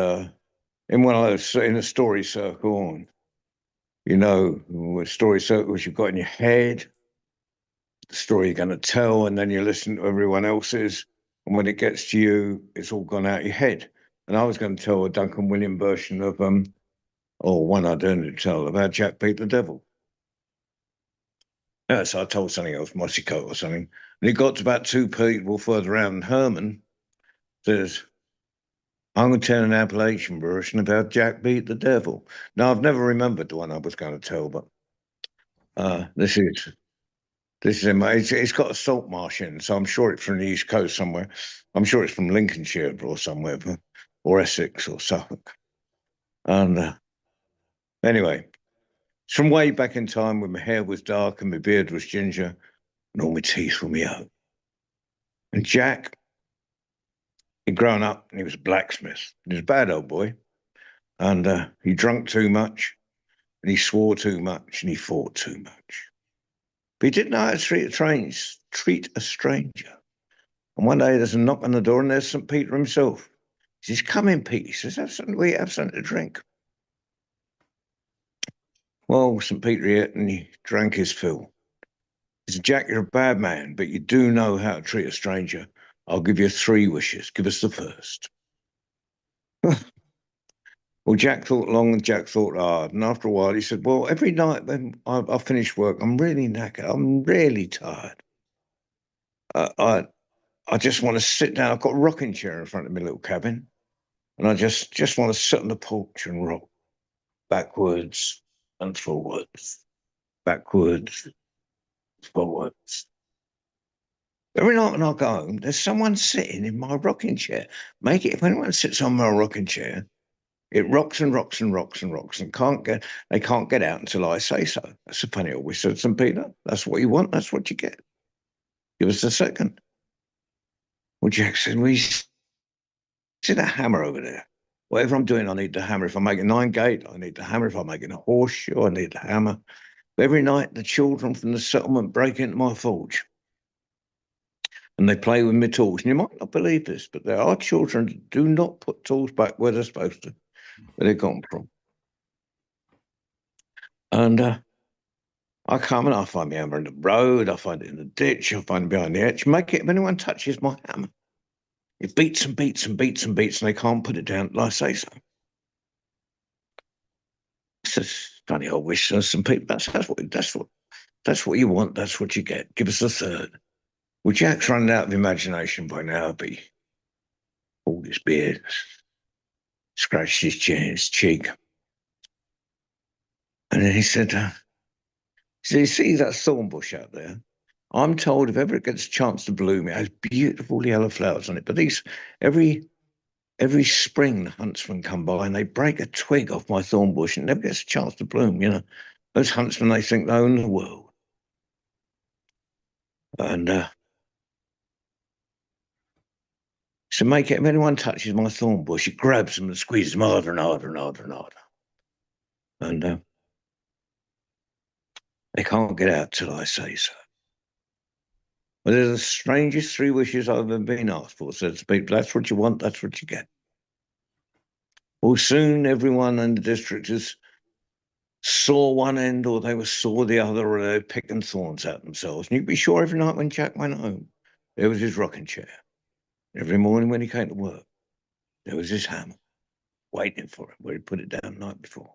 in a story circle. With story circles you've got in your head, the story you're going to tell, and then you listen to everyone else's, and when it gets to you, it's all gone out your head. And I was going to tell a Duncan William version of one I didn't tell about Jack beat the devil. So I told something else, Mossico or something, and it got to about 2 people further out, and Herman says, I'm going to tell an Appalachian version about Jack beat the devil. Now, I've never remembered the one I was going to tell, but this is it's got a salt marsh in, so I'm sure it's from the East Coast somewhere. I'm sure it's from Lincolnshire or somewhere, or Essex or Suffolk. And anyway, it's from way back in time when my hair was dark and my beard was ginger and all my teeth were yellow. And Jack, he'd grown up and he was a blacksmith. He was a bad old boy. And he drank too much, and he swore too much, and he fought too much. But he didn't know how to treat a stranger. And one day there's a knock on the door, and there's St. Peter himself. He says, come in, Pete. He says, have something to drink. Well, St. Peter ate and he drank his fill. He said, Jack, you're a bad man, but you do know how to treat a stranger. I'll give you 3 wishes. Give us the first. Well, Jack thought long and Jack thought hard. And after a while, he said, well, every night when I finish work, I'm really knackered. I'm really tired. I just want to sit down. I've got a rocking chair in front of my little cabin. And I just want to sit on the porch and rock backwards and forwards, backwards, forwards. Every night when I go home, there's someone sitting in my rocking chair. If anyone sits on my rocking chair, it rocks and rocks and rocks and rocks and they can't get out until I say so. That's a funny old whistle, St. Peter. That's what you want. That's what you get. Give us a second. Well, Jack said, well, you see that hammer over there? Whatever I'm doing, I need the hammer. If I'm making 9 gate, I need the hammer. If I'm making a horseshoe, I need the hammer. But every night, the children from the settlement break into my forge. And they play with my tools. And you might not believe this, but there are children who do not put tools back where they're supposed to, where they got them from. And I come and I find my hammer in the road, I find it in the ditch, I find it behind the hedge. Make it, if anyone touches my hammer, it beats and beats and beats and beats, and they can't put it down until I say so. It's a funny old wish, some people. That's what you want. That's what you get. Give us a third. Well, Jack's running out of imagination by now, but he pulled his beard, scratched his cheek, and then he said, so you see that thorn bush out there? I'm told if ever it gets a chance to bloom, it has beautiful yellow flowers on it. But every spring the huntsmen come by and they break a twig off my thorn bush and never gets a chance to bloom, you know. Those huntsmen, they think they own the world. And so make it, if anyone touches my thorn bush, it grabs them and squeezes them harder and harder and harder and harder. And they can't get out till I say so. Well, they're the strangest 3 wishes I've ever been asked for, so to speak. That's what you want, that's what you get. Well, soon everyone in the district has saw one end or they were saw the other, or they were picking thorns at themselves. And you'd be sure every night when Jack went home, there was his rocking chair. Every morning when he came to work, there was his hammer waiting for him where he put it down the night before.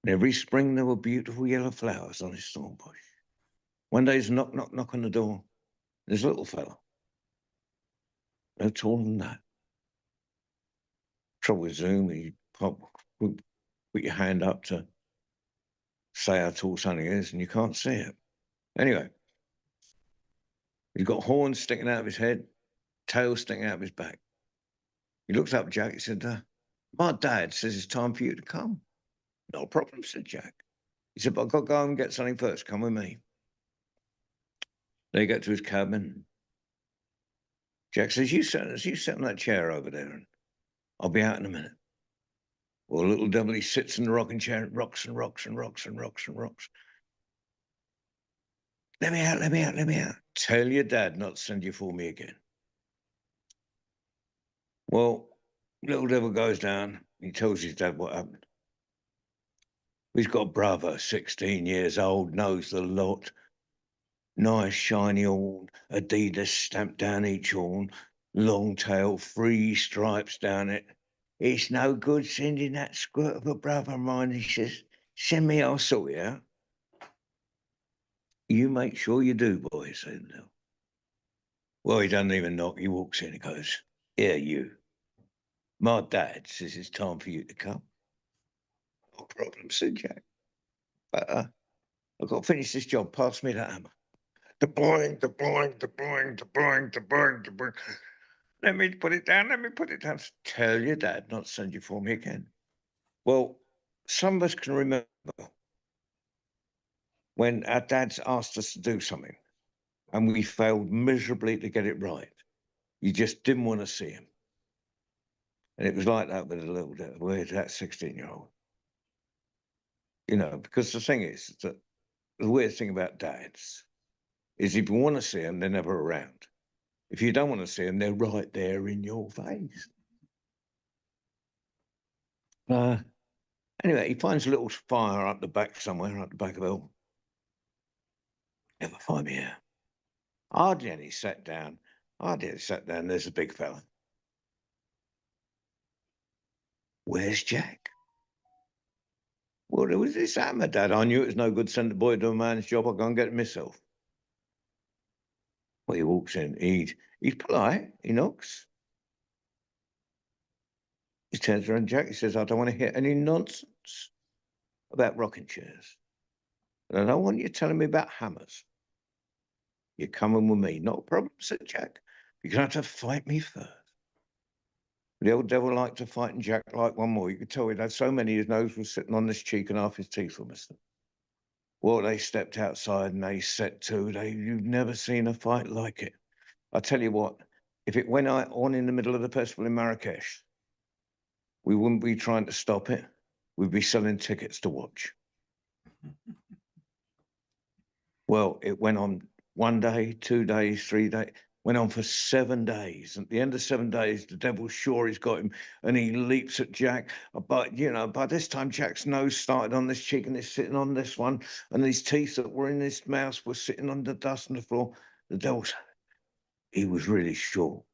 And every spring there were beautiful yellow flowers on his thorn bush. One day's knock, knock, knock on the door. There's a little fellow, no taller than that. Trouble with Zoom, you put your hand up to say how tall something is, and you can't see it. Anyway, he's got horns sticking out of his head, tail sticking out of his back. He looks up at Jack. He said, my dad says it's time for you to come. No problem, said Jack. He said, but I've got to go and get something first. Come with me. They get to his cabin. Jack says, you sit on that chair over there, and I'll be out in a minute. Well, little devil, he sits in the rocking chair and rocks and rocks and rocks and rocks and rocks. Let me out, let me out, let me out. Tell your dad not to send you for me again. Well, little devil goes down. He tells his dad what happened. He's got a brother, 16 years old, knows the lot. Nice shiny horn, Adidas stamped down each horn, long tail, 3 stripes down it. It's no good sending that squirt of a brother of mine. He says, send me, I'll sort it out. You make sure you do, boy, said Bill. Well, he doesn't even knock. He walks in and goes, here, you. My dad says it's time for you to come. No problem, said Jack. But I've got to finish this job. Pass me that hammer. The boing, the boing, the boing, the boing, the boing, the boing. Let me put it down, let me put it down. Tell your dad not to send you for me again. Well, some of us can remember when our dads asked us to do something and we failed miserably to get it right. You just didn't want to see him. And it was like that with a little dad, with that 16-year-old. You know, because the thing is that the weird thing about dads is if you want to see them, they're never around. If you don't want to see them, they're right there in your face. Anyway, he finds a little fire up the back somewhere, up the back of Hill. Never find me here. Hardly any sat down. There's a big fella. Where's Jack? Well, there was this hammer, Dad. I knew it was no good sending the boy to do a man's job. I'll go and get it myself. Well, he walks in. He's polite. He knocks. He turns around Jack. He says, I don't want to hear any nonsense about rocking chairs. And I don't want you telling me about hammers. You're coming with me. Not a problem, said Jack. You're going to have to fight me first. The old devil liked to fight, and Jack liked one more. You could tell he'd had so many his nose was sitting on this cheek and half his teeth were missing. Well, they stepped outside and they set to. You've never seen a fight like it. I tell you what, if it went on in the middle of the festival in Marrakesh, we wouldn't be trying to stop it. We'd be selling tickets to watch. Well, it went on 1 day, 2 days, 3 days. Went on for 7 days. At the end of 7 days, the devil's sure he's got him, and he leaps at Jack. But, you know, by this time, Jack's nose started on this cheek, and it's sitting on this one, and his teeth that were in his mouth were sitting on the dust on the floor. The devil's, he was really sure.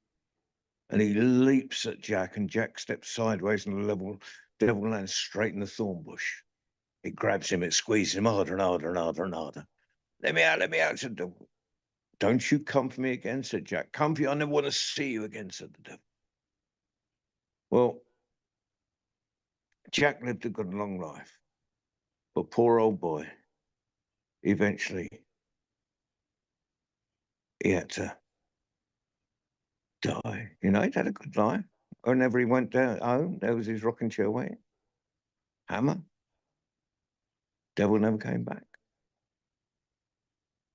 And he leaps at Jack, and Jack steps sideways, and the devil lands straight in the thorn bush. It grabs him, it squeezes him harder and harder and harder and harder. Let me out, said the devil. Don't you come for me again, said Jack. Come for you, I never want to see you again, said the devil. Well, Jack lived a good long life, but poor old boy, eventually, he had to die. You know, he'd had a good life. whenever he went down home, there was his rocking chair waiting. Hammer. Devil never came back.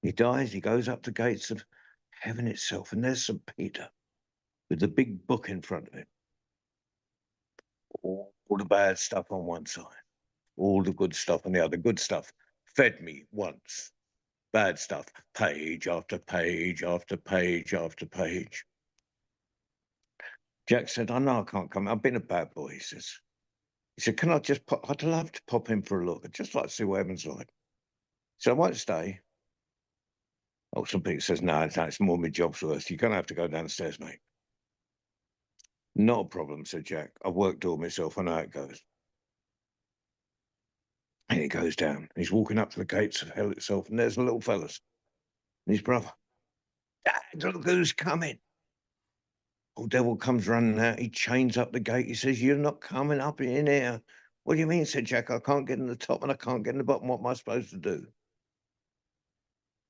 He dies, he goes up the gates of heaven itself, and there's St. Peter with the big book in front of him. All the bad stuff on one side, all the good stuff on the other. Good stuff fed me once. Bad stuff, page after page after page after page. Jack said, I know I can't come. I've been a bad boy, he says. He said, can I just pop? I'd love to pop in for a look. I'd just like to see what heaven's like. So I won't stay. Oh, St. Peter says, no, it's more my job's worth. You're going to have to go downstairs, mate. Not a problem, said Jack. I've worked all myself. I know how it goes. And he goes down. He's walking up to the gates of hell itself, and there's the little fellas and his brother. Dad, look who's coming. Old devil comes running out. He chains up the gate. He says, you're not coming up in here. What do you mean, said Jack. I can't get in the top and I can't get in the bottom. What am I supposed to do?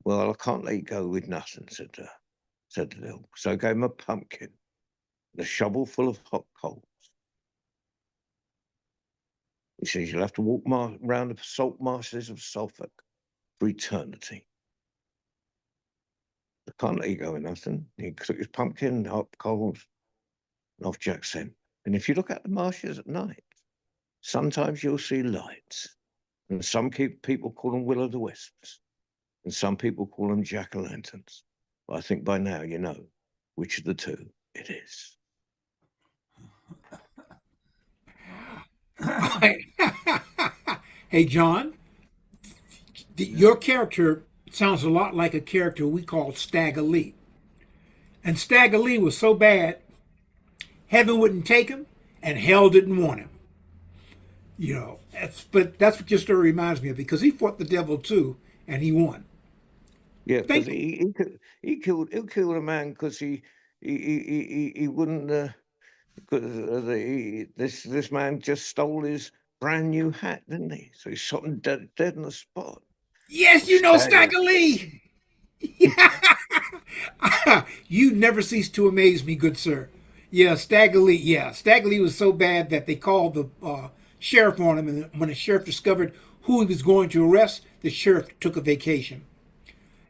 Well, I can't let you go with nothing, said the devil. So I gave him a pumpkin and a shovel full of hot coals. He says, you'll have to walk round the salt marshes of Suffolk for eternity. I can't let you go with nothing. He took his pumpkin and hot coals, and off Jack sent. And if you look at the marshes at night, sometimes you'll see lights. And some people call them will-o'-the-wisps. And some people call them jack-o'-lanterns. But I think by now you know which of the two it is. Hey, John, your character sounds a lot like a character we call Stagger Lee. And Stagger Lee was so bad, heaven wouldn't take him and hell didn't want him. You know, but that's what your story reminds me of, because he fought the devil too and he won. Yeah, because he killed a man because he wouldn't. This man just stole his brand new hat, didn't he? So he shot him dead on the spot. Yes, you know Stagger Lee. You never cease to amaze me, good sir. Yeah, Stagger Lee. Yeah, Stagger Lee was so bad that they called the sheriff on him, and when the sheriff discovered who he was going to arrest, the sheriff took a vacation.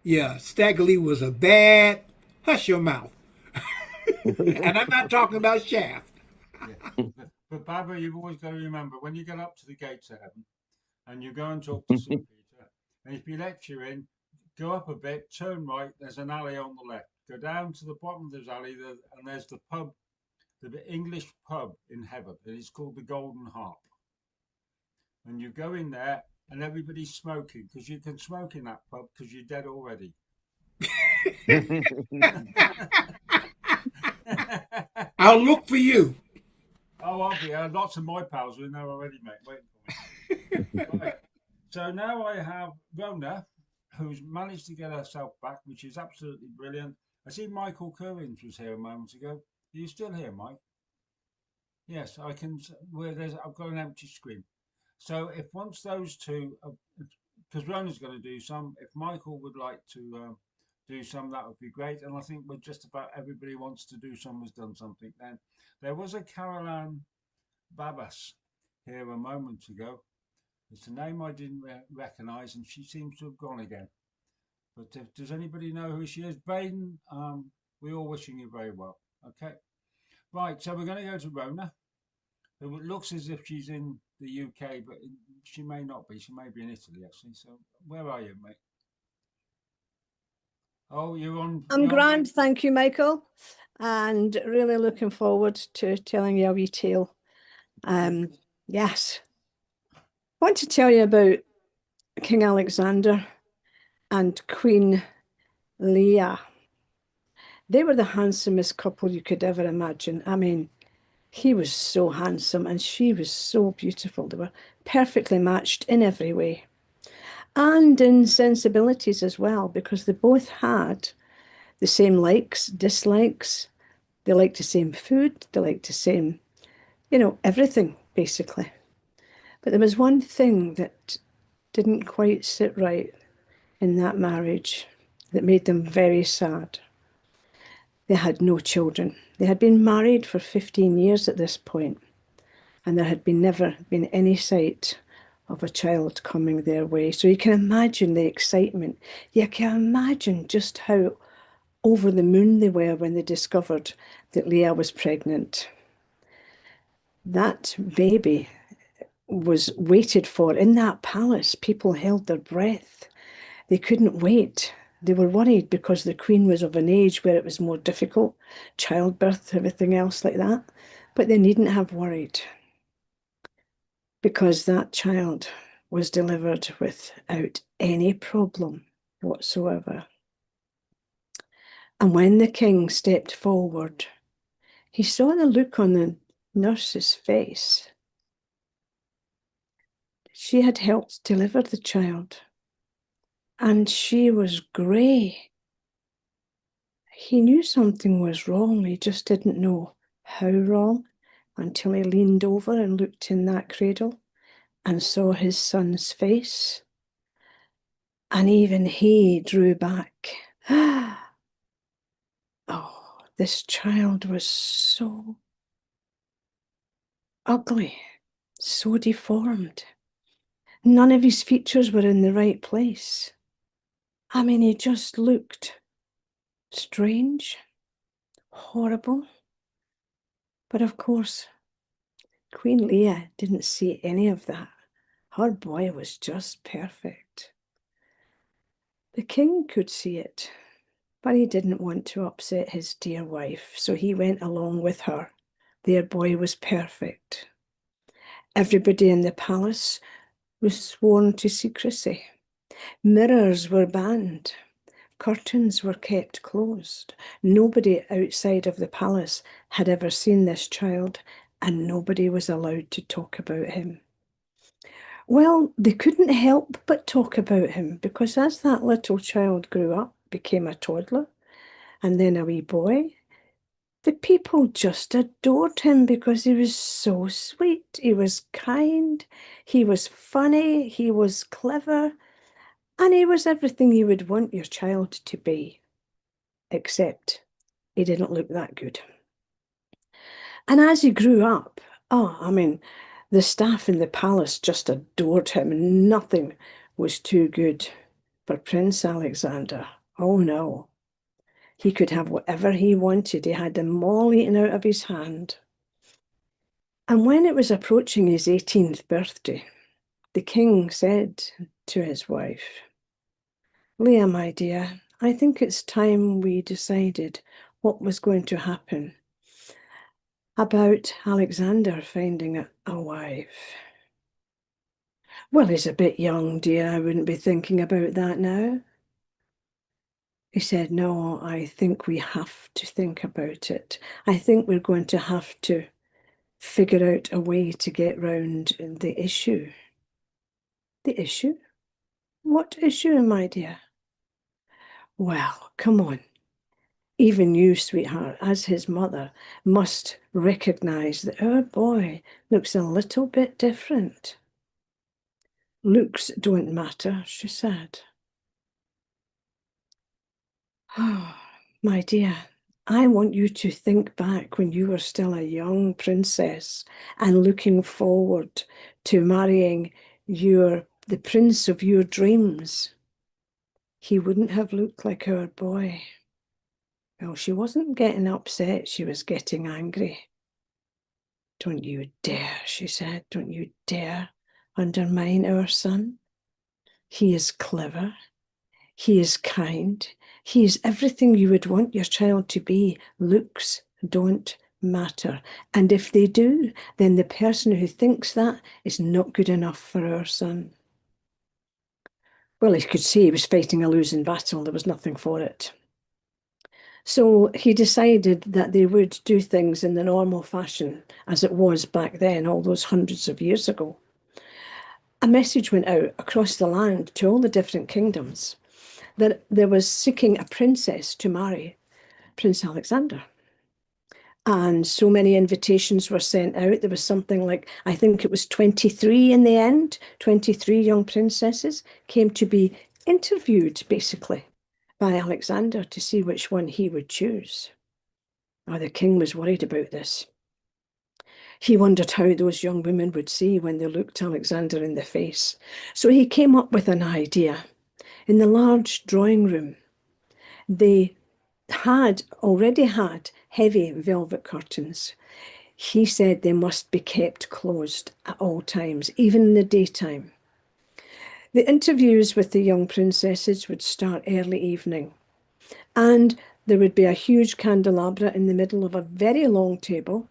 Yeah, Stagger Lee was a bad. Hush your mouth. And I'm not talking about Shaft. Yeah. But Baba, you've always got to remember, when you get up to the gates of heaven and you go and talk to St. Peter, and if he lets you in, go up a bit, turn right, there's an alley on the left. Go down to the bottom of this alley, and there's the pub, the English pub in heaven, and it's called the Golden Harp. And you go in there, and everybody's smoking, because you can smoke in that pub because you're dead already. I'll look for you. Oh, I'll be here. Lots of my pals are in there already, mate. Waiting for me. Right. So now I have Rona, who's managed to get herself back, which is absolutely brilliant. I see Michael Currins was here a moment ago. Are you still here, Mike? Yes, I can. I've got an empty screen. So if once those two, because Rona's going to do some, if Michael would like to do some, that would be great. And I think we're just about everybody wants to do some has done something. Then there was a Caroline Babas here a moment ago. It's a name I didn't recognise, and she seems to have gone again. But does anybody know who she is? Baden, we're all wishing you very well. Okay. Right, so we're going to go to Rona, who looks as if she's in the UK, but she may not be. She may be in Italy, actually. So where are you, mate? Oh, you're on. I'm grand, thank you, Michael. And really looking forward to telling you a wee tale. Yes. I want to tell you about King Alexander and Queen Leah. They were the handsomest couple you could ever imagine. I mean, he was so handsome and she was so beautiful. They were perfectly matched in every way. And in sensibilities as well, because they both had the same likes, dislikes. They liked the same food. They liked the same, everything, basically. But there was one thing that didn't quite sit right in that marriage that made them very sad. They had no children. They had been married for 15 years at this point, and there had never been any sight of a child coming their way. So you can imagine the excitement. You can imagine just how over the moon they were when they discovered that Leah was pregnant. That baby was waited for in that palace. People held their breath. They couldn't wait. They were worried because the queen was of an age where it was more difficult, childbirth, everything else like that. But they needn't have worried, because that child was delivered without any problem whatsoever. And when the king stepped forward, he saw the look on the nurse's face. She had helped deliver the child, and she was grey. He knew something was wrong, he just didn't know how wrong, until he leaned over and looked in that cradle and saw his son's face. And even he drew back. Oh, this child was so ugly, so deformed. None of his features were in the right place. I mean, he just looked strange, horrible. But of course, Queen Leah didn't see any of that. Her boy was just perfect. The king could see it, but he didn't want to upset his dear wife, so he went along with her. Their boy was perfect. Everybody in the palace was sworn to secrecy. Mirrors were banned. Curtains were kept closed. Nobody outside of the palace had ever seen this child, and nobody was allowed to talk about him. Well, they couldn't help but talk about him, because as that little child grew up, became a toddler, and then a wee boy, the people just adored him because he was so sweet. He was kind, he was funny, he was clever, and he was everything you would want your child to be, except he didn't look that good. And as he grew up, the staff in the palace just adored him. Nothing was too good for Prince Alexander. Oh no. He could have whatever he wanted. He had them all eaten out of his hand. And when it was approaching his 18th birthday, the king said to his wife, "Leah, my dear, I think it's time we decided what was going to happen about Alexander finding a wife." "Well, he's a bit young, dear. I wouldn't be thinking about that now." He said, "No, I think we have to think about it. I think we're going to have to figure out a way to get round the issue." "The issue? What issue, my dear?" "Well, come on. Even you, sweetheart, as his mother, must recognise that our boy looks a little bit different." "Looks don't matter," she said. "Oh, my dear, I want you to think back when you were still a young princess and looking forward to marrying the prince of your dreams. He wouldn't have looked like our boy." Well, she wasn't getting upset, she was getting angry. "Don't you dare," she said, "don't you dare undermine our son. He is clever, he is kind, he is everything you would want your child to be. Looks don't matter. And if they do, then the person who thinks that is not good enough for our son." Well, he could see he was fighting a losing battle. There was nothing for it. So he decided that they would do things in the normal fashion as it was back then, all those hundreds of years ago. A message went out across the land to all the different kingdoms that there was seeking a princess to marry Prince Alexander. And so many invitations were sent out. There was something like, I think it was 23 in the end, 23 young princesses came to be interviewed, basically, by Alexander to see which one he would choose. Now, the king was worried about this. He wondered how those young women would see when they looked Alexander in the face. So he came up with an idea. In the large drawing room, they already had heavy velvet curtains. He said they must be kept closed at all times, even in the daytime. The interviews with the young princesses would start early evening, and there would be a huge candelabra in the middle of a very long table.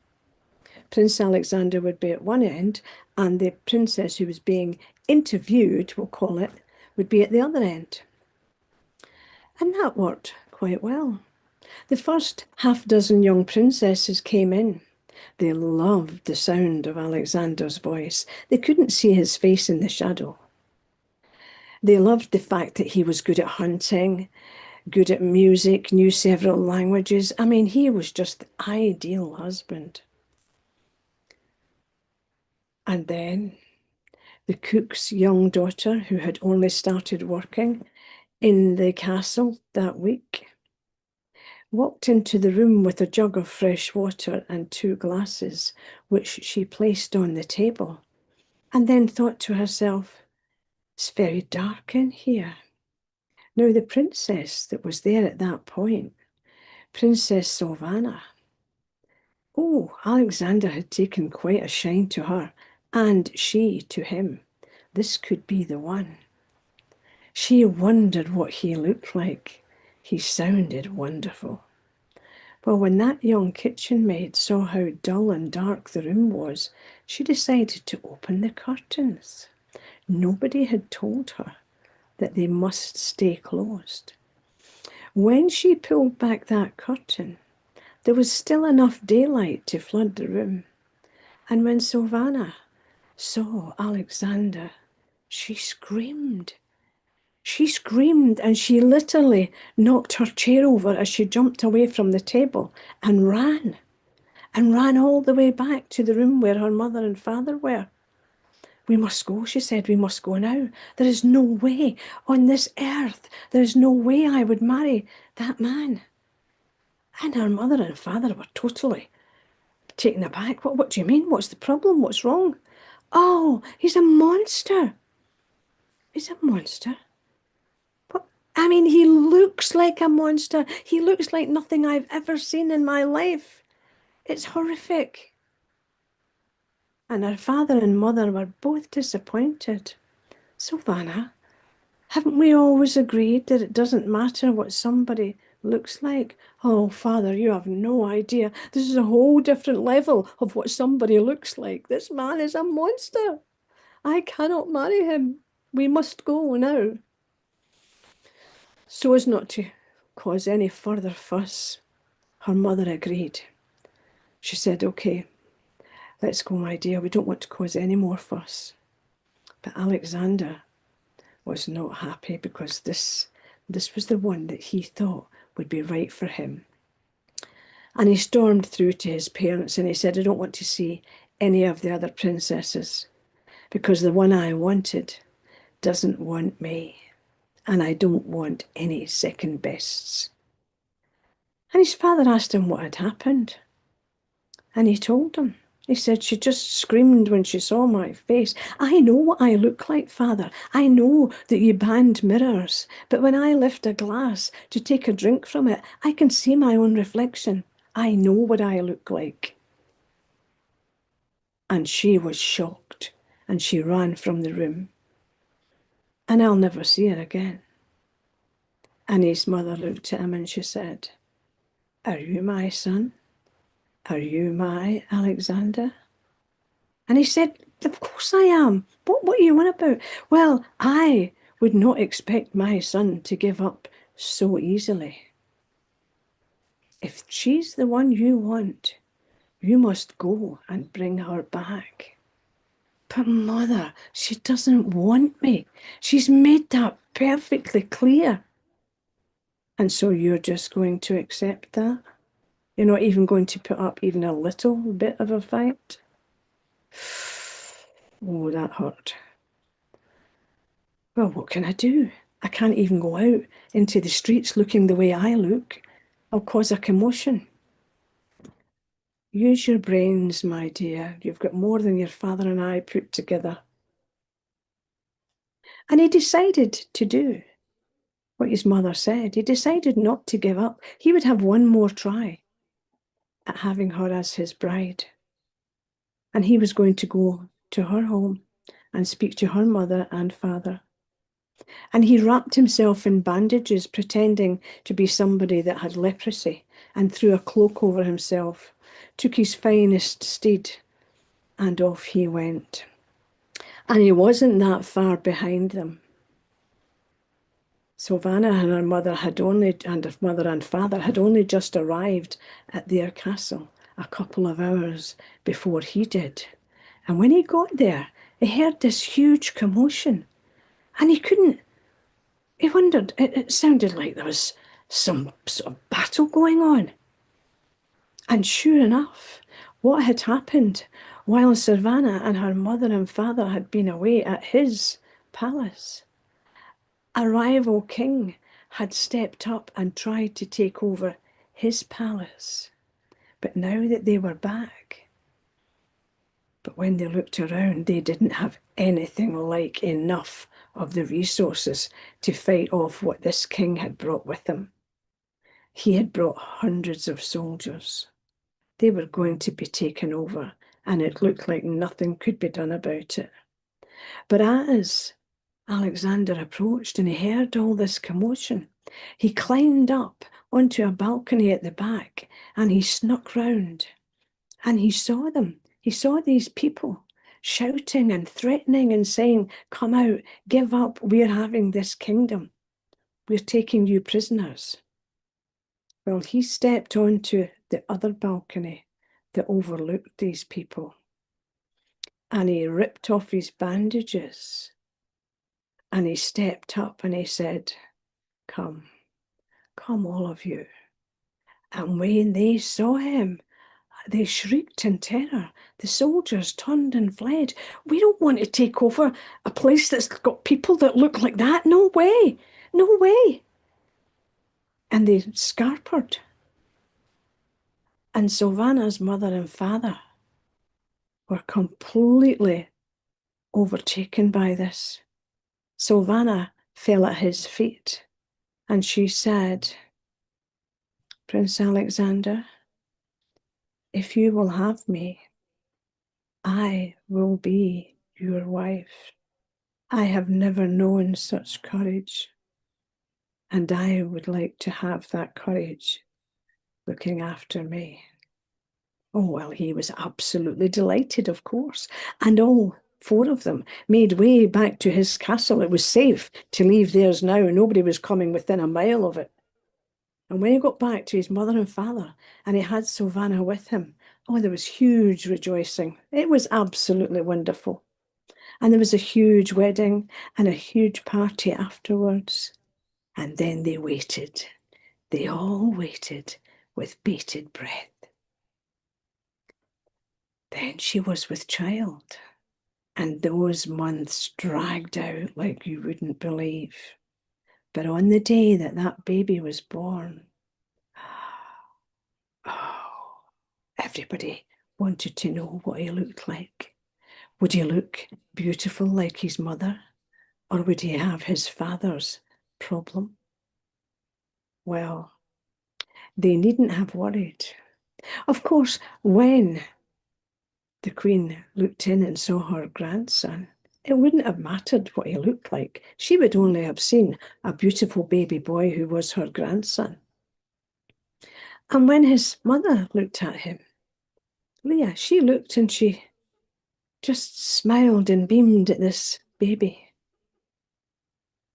Prince Alexander would be at one end, and the princess who was being interviewed, we'll call it, would be at the other end. And that worked quite well. The first half dozen young princesses came in. They loved the sound of Alexander's voice. They couldn't see his face in the shadow. They loved the fact that he was good at hunting, good at music, knew several languages. I mean, he was just the ideal husband. And then the cook's young daughter, who had only started working in the castle that week, walked into the room with a jug of fresh water and 2 glasses, which she placed on the table, and then thought to herself, "It's very dark in here." Now, the princess that was there at that point, Princess Silvana, oh, Alexander had taken quite a shine to her, and she to him. This could be the one. She wondered what he looked like. He sounded wonderful. Well, when that young kitchen maid saw how dull and dark the room was, she decided to open the curtains. Nobody had told her that they must stay closed. When she pulled back that curtain, there was still enough daylight to flood the room. And when Silvana saw Alexander, she screamed. She screamed, and she literally knocked her chair over as she jumped away from the table and ran all the way back to the room where her mother and father were. "We must go," she said. "We must go now. There is no way on this earth, there is no way I would marry that man." And her mother and father were totally taken aback. What do you mean? What's the problem? What's wrong?" "Oh, he's a monster." "He's a monster?" I mean, he looks like a monster. He looks like nothing I've ever seen in my life. It's horrific. And her father and mother were both disappointed. "Silvana, haven't we always agreed that it doesn't matter what somebody looks like?" "Oh, father, you have no idea. This is a whole different level of what somebody looks like. This man is a monster. I cannot marry him. We must go now." So as not to cause any further fuss, her mother agreed. She said, "Okay, let's go, my dear. We don't want to cause any more fuss." But Alexander was not happy, because this was the one that he thought would be right for him. And he stormed through to his parents and he said, "I don't want to see any of the other princesses, because the one I wanted doesn't want me. And I don't want any second bests." And his father asked him what had happened. And he told him. He said, "She just screamed when she saw my face. I know what I look like, father. I know that you banned mirrors. But when I lift a glass to take a drink from it, I can see my own reflection. I know what I look like." And she was shocked, and she ran from the room. And I'll never see her again. And his mother looked at him and she said, "Are you my son? Are you my Alexander?" And he said, "Of course I am. What are you on about?" "Well, I would not expect my son to give up so easily. If she's the one you want, you must go and bring her back." "But mother, she doesn't want me. She's made that perfectly clear." "And so you're just going to accept that? You're not even going to put up even a little bit of a fight?" Oh, that hurt. Well, what can I do? I can't even go out into the streets looking the way I look. I'll cause a commotion. Use your brains, my dear. You've got more than your father and I put together. And he decided to do what his mother said. He decided not to give up. He would have one more try at having her as his bride. And he was going to go to her home and speak to her mother and father. And he wrapped himself in bandages, pretending to be somebody that had leprosy, and threw a cloak over himself, took his finest steed, and off he went. And he wasn't that far behind them. Sylvana and her mother and her mother and father had only just arrived at their castle a couple of hours before he did. And when he got there, he heard this huge commotion. And he wondered, it sounded like there was some sort of battle going on. And sure enough, what had happened while Sylvana and her mother and father had been away at his palace, a rival king had stepped up and tried to take over his palace. But now that they were back, but when they looked around, they didn't have anything like enough of the resources to fight off what this king had brought with him. He had brought hundreds of soldiers. They were going to be taken over, and it looked like nothing could be done about it. But as Alexander approached and he heard all this commotion, he climbed up onto a balcony at the back and he snuck round and he saw them. He saw these people shouting and threatening and saying, "Come out, give up, we're having this kingdom. We're taking you prisoners." Well, he stepped onto the other balcony that overlooked these people and he ripped off his bandages and he stepped up and he said, "Come, come all of you." And when they saw him, they shrieked in terror. The soldiers turned and fled. "We don't want to take over a place that's got people that look like that. No way, no way." And they scarpered. And Sylvana's mother and father were completely overtaken by this. Sylvana fell at his feet and she said, "Prince Alexander, if you will have me, I will be your wife. I have never known such courage, and I would like to have that courage looking after me." Oh, well, he was absolutely delighted, of course, and all four of them made way back to his castle. It was safe to leave theirs now, and nobody was coming within a mile of it. And when he got back to his mother and father, and he had Sylvana with him, oh, there was huge rejoicing. It was absolutely wonderful. And there was a huge wedding and a huge party afterwards. And then they waited. They all waited with bated breath. Then she was with child, and those months dragged out like you wouldn't believe. But on the day that that baby was born, oh, everybody wanted to know what he looked like. Would he look beautiful like his mother, or would he have his father's problem? Well, they needn't have worried. Of course, when the Queen looked in and saw her grandson, it wouldn't have mattered what he looked like. She would only have seen a beautiful baby boy who was her grandson. And when his mother looked at him, Leah, she looked and she just smiled and beamed at this baby.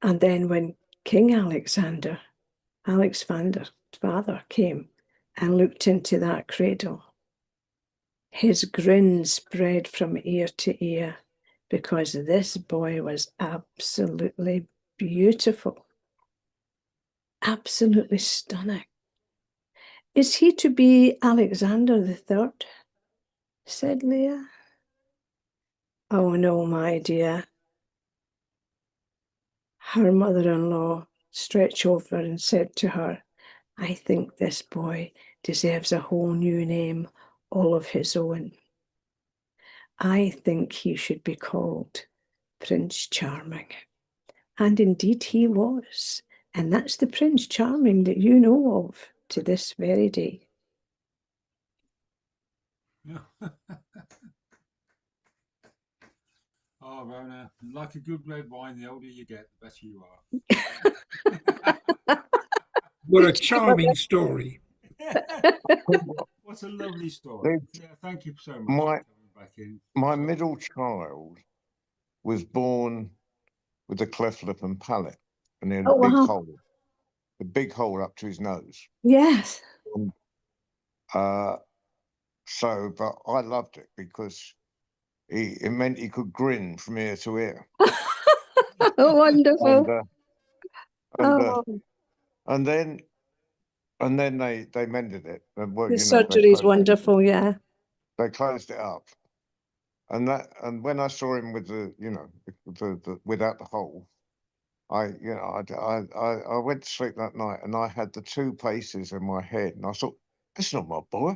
And then when King Alexander's father came and looked into that cradle, his grin spread from ear to ear because this boy was absolutely beautiful, absolutely stunning. "Is he to be Alexander the Third?" said Leah. "Oh no, my dear." Her mother-in-law stretched over and said to her, "I think this boy deserves a whole new name all of his own. I think he should be called Prince Charming. And indeed he was. And that's the Prince Charming that you know of to this very day. Yeah. Oh, Rona, like a good red wine, the older you get, the better you are. What a charming story. What a lovely story. Yeah, thank you so much for coming back in. My middle child was born with a cleft lip and palate, and he had a big hole up to his nose. Yes. But I loved it because it meant he could grin from ear to ear. Wonderful. And then they mended it. Well, The surgery is wonderful, yeah. They closed it up, and when I saw him with the without the hole, I went to sleep that night, and I had the two places in my head, and I thought, that's not my boy.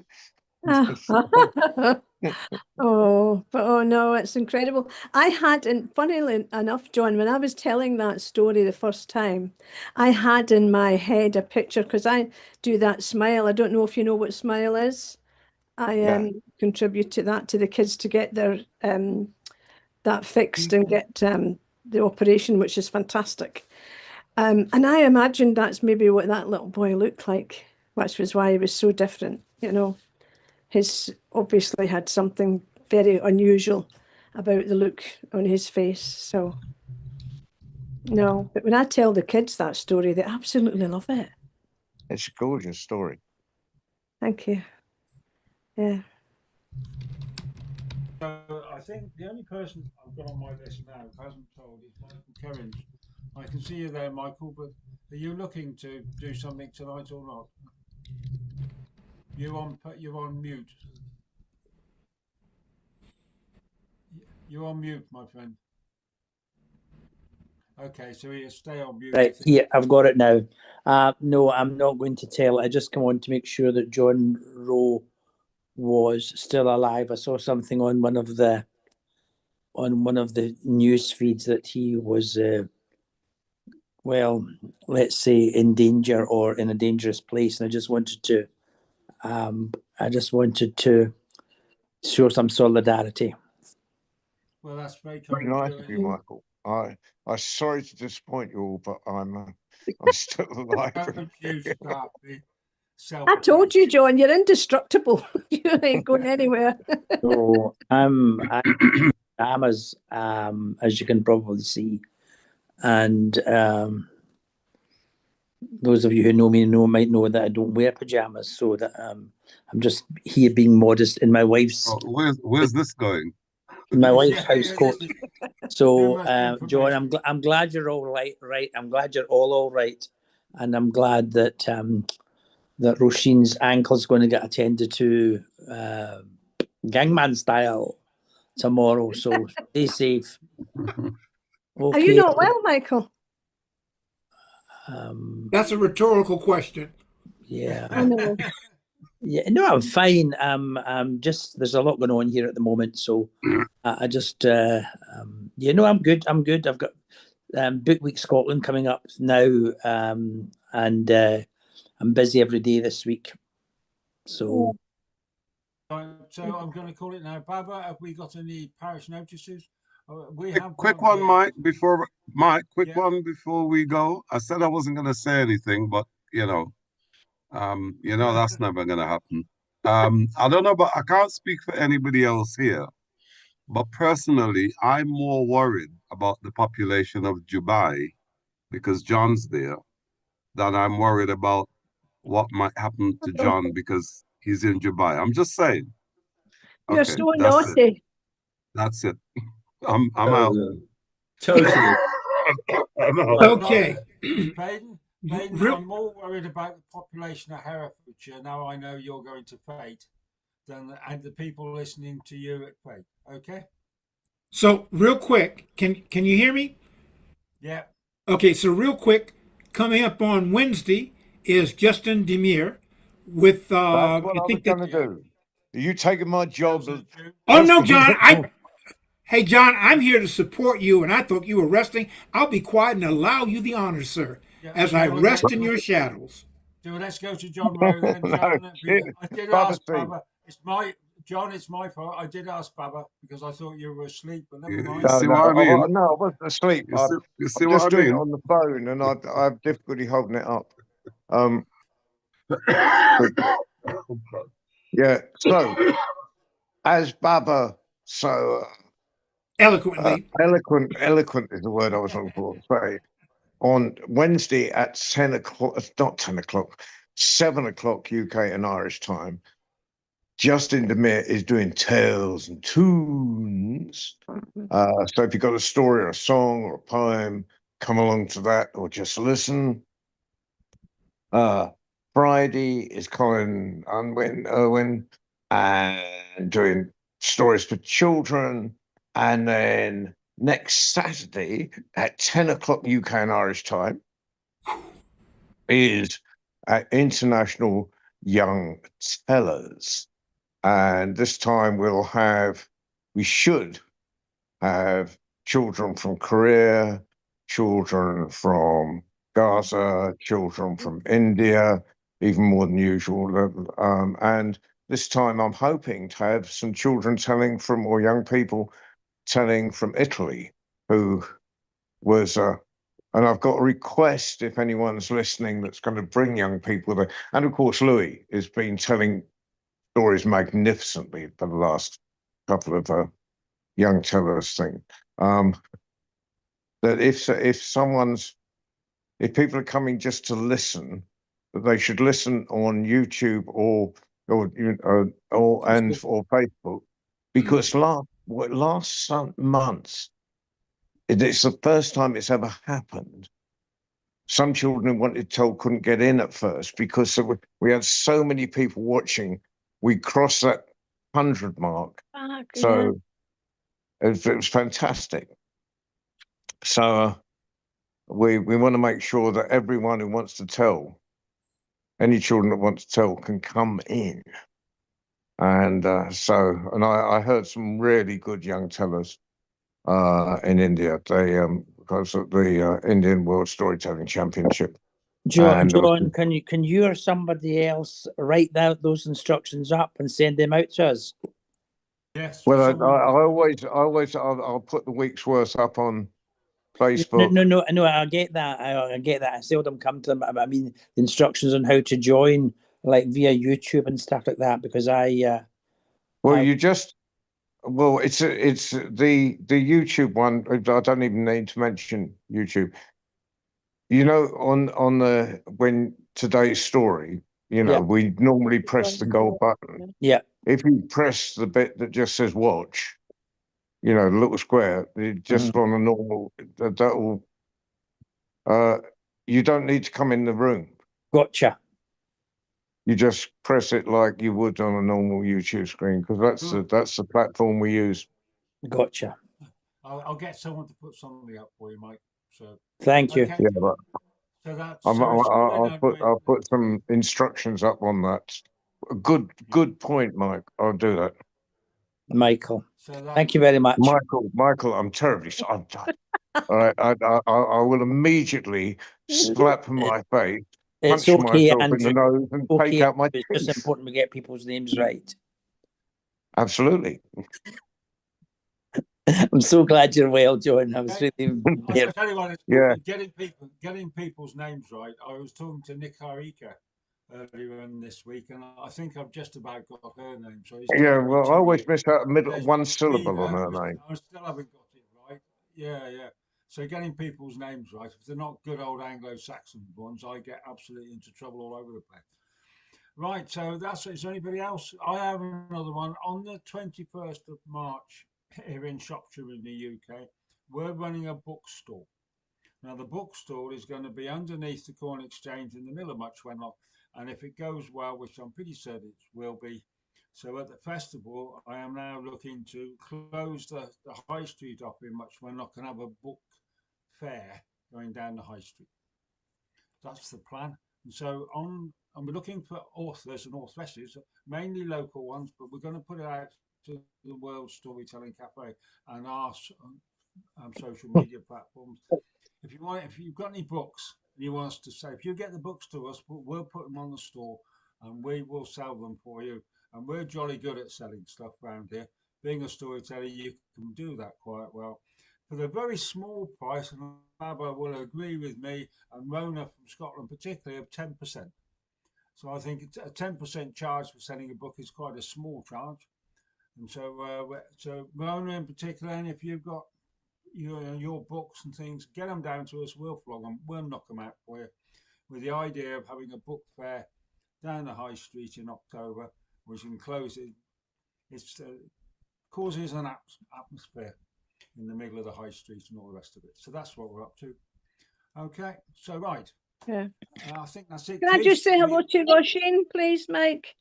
Oh no, it's incredible. I had, and funnily enough, John, when I was telling that story the first time, I had in my head a picture, because I do that smile. I don't know if you know what smile is. I contribute to that to the kids to get their that fixed and get the operation, which is fantastic. And I imagined that's maybe what that little boy looked like, which was why he was so different, you know. His obviously had something very unusual about the look on his face. So, no, but when I tell the kids that story, they absolutely love it. It's a gorgeous story. Thank you. Yeah. So I think the only person I've got on my list now who hasn't told is Michael Kerins. I can see you there, Michael, but are you looking to do something tonight or not? You're on mute. You're on mute, my friend. Okay, so you stay on mute. Right, here, I've got it now. No, I'm not going to tell. I just come on to make sure that John Rowe was still alive. I saw something on one of the news feeds that he was, well, let's say in danger or in a dangerous place, and I just wanted to show some solidarity. Well, that's very nice of you, Michael. I'm sorry to disappoint you all, but I'm still alive. I told you, John, you're indestructible. You ain't going anywhere. So I'm pajamas, as you can probably see, and those of you who know me might know that I don't wear pajamas, so that I'm just here being modest in my wife's. Oh, where's this going? My wife's house coat. So, John, I'm glad you're all right. I'm glad you're all right, and I'm glad that that Roisin's ankle's going to get attended to, gangman style, tomorrow. So stay safe. Okay. Are you not well, Michael? That's a rhetorical question. Yeah. I know. Yeah, no, I'm fine. Just there's a lot going on here at the moment, so I just I'm good. I've got Book Week Scotland coming up now, and I'm busy every day this week. So I'm going to call it now. Barbara, have we got any parish notices? Quick one, Mike. One before we go. I said I wasn't going to say anything, but that's never going to happen. I don't know, but I can't speak for anybody else here. But personally, I'm more worried about the population of Dubai, because John's there, than I'm worried about what might happen to John because he's in Dubai. I'm just saying. You're so naughty. That's it. I'm out. Totally. Okay. Baden, I'm more worried about the population of Herefordshire. Now I know you're going to Fate, and the people listening to you at Fate. Okay. So real quick, can you hear me? Yeah. Okay. So real quick, coming up on Wednesday is Justin Demir with That's what I was going to do. Are you taking my job? Oh no, John. Hey, John, I'm here to support you, and I thought you were resting. I'll be quiet and allow you the honor, sir, as I rest in your shadows. So let's go to John Rowe then, John. I did ask Baba. It's my fault. I did ask Baba because I thought you were asleep, but never mind. You see what I mean? No, I wasn't asleep. You see I'm what just I doing it mean? on the phone, and I have difficulty holding it up. Yeah. So, as Baba so Eloquently. eloquent is the word I was looking for. Say, on Wednesday at 10 o'clock, not 10 o'clock, 7 o'clock UK and Irish time, Justin Demir is doing Tales and Tunes. So if you've got a story or a song or a poem, come along to that or just listen. Friday is Colin Unwin Irwin and doing stories for children. And then next Saturday at 10 o'clock UK and Irish time is at International Young Tellers. And this time we should have children from Korea, children from Gaza, children from India, even more than usual. And this time I'm hoping to have some children or young people telling from Italy, who was, and I've got a request if anyone's listening that's going to bring young people there. And of course, Louis has been telling stories magnificently for the last couple of young tellers thing. That if people are coming just to listen, that they should listen on YouTube or Facebook, because last month it's the first time it's ever happened. Some children who wanted told couldn't get in at first because we had so many people watching. We crossed that 100 mark, so it was fantastic. So we want to make sure that everyone who wants to tell, any children that want to tell, can come in. And I heard some really good young tellers in India. They because of the Indian World Storytelling Championship. John, can you or somebody else write those instructions up and send them out to us? Yes. Well, I'll put the week's worth up on Facebook. No, I get that. I get that. I seldom come to them. I mean, the instructions on how to join, like via YouTube and stuff like that, because it's the YouTube one. I don't even need to mention YouTube. You know, on the when today's story, we normally press the gold button. Yeah. If you press the bit that just says watch, the little square, just on a normal, you don't need to come in the room. Gotcha. You just press it like you would on a normal YouTube screen, because that's the platform we use. Gotcha. I'll get someone to put something up for you, Mike. So thank you. Okay. Yeah, but so that's I'll put some instructions up on that. Good point, Mike. I'll do that. Michael, thank you very much. Michael, I'm terribly sorry. All right, I will immediately slap my face, punch myself in the nose, and take out my teeth. It's just important we get people's names right. Absolutely. I'm so glad you're well, John. I was really. I'll tell you what, getting people's names right. I was talking to Nick Harika earlier in this week, and I think I've just about got her name. So I always miss out one syllable on her name. I still haven't got it right. Yeah. So getting people's names right, if they're not good old Anglo-Saxon ones, I get absolutely into trouble all over the place. Right, so is there anybody else? I have another one. On the 21st of March, here in Shropshire in the UK, we're running a bookstall. Now, the bookstall is going to be underneath the Corn Exchange in the middle of Much Wenlock, and if it goes well, which I'm pretty certain it will be, so at the festival, I am now looking to close the High Street up in Much Wenlock and have a book fair going down the High Street. That's the plan. And so and we're looking for authors and authoresses, mainly local ones, but we're going to put it out to the World Storytelling Cafe and our social media platforms. If you've got any books and you want us to say, if you get the books to us, we'll put them on the store and we will sell them for you. And we're jolly good at selling stuff around here. Being a storyteller, you can do that quite well. For the very small price, and Baba will agree with me, and Rona from Scotland particularly, of 10%. So I think a 10% charge for selling a book is quite a small charge. And so Rona in particular, and if you've got your books and things, get them down to us, we'll flog them, we'll knock them out for you, with the idea of having a book fair down the high street in October, which can close it. It causes an atmosphere in the middle of the high street and all the rest of it. So that's what we're up to. Okay, so right. Yeah. I think that's it. Can I just say hello to Roisin, please, Mike?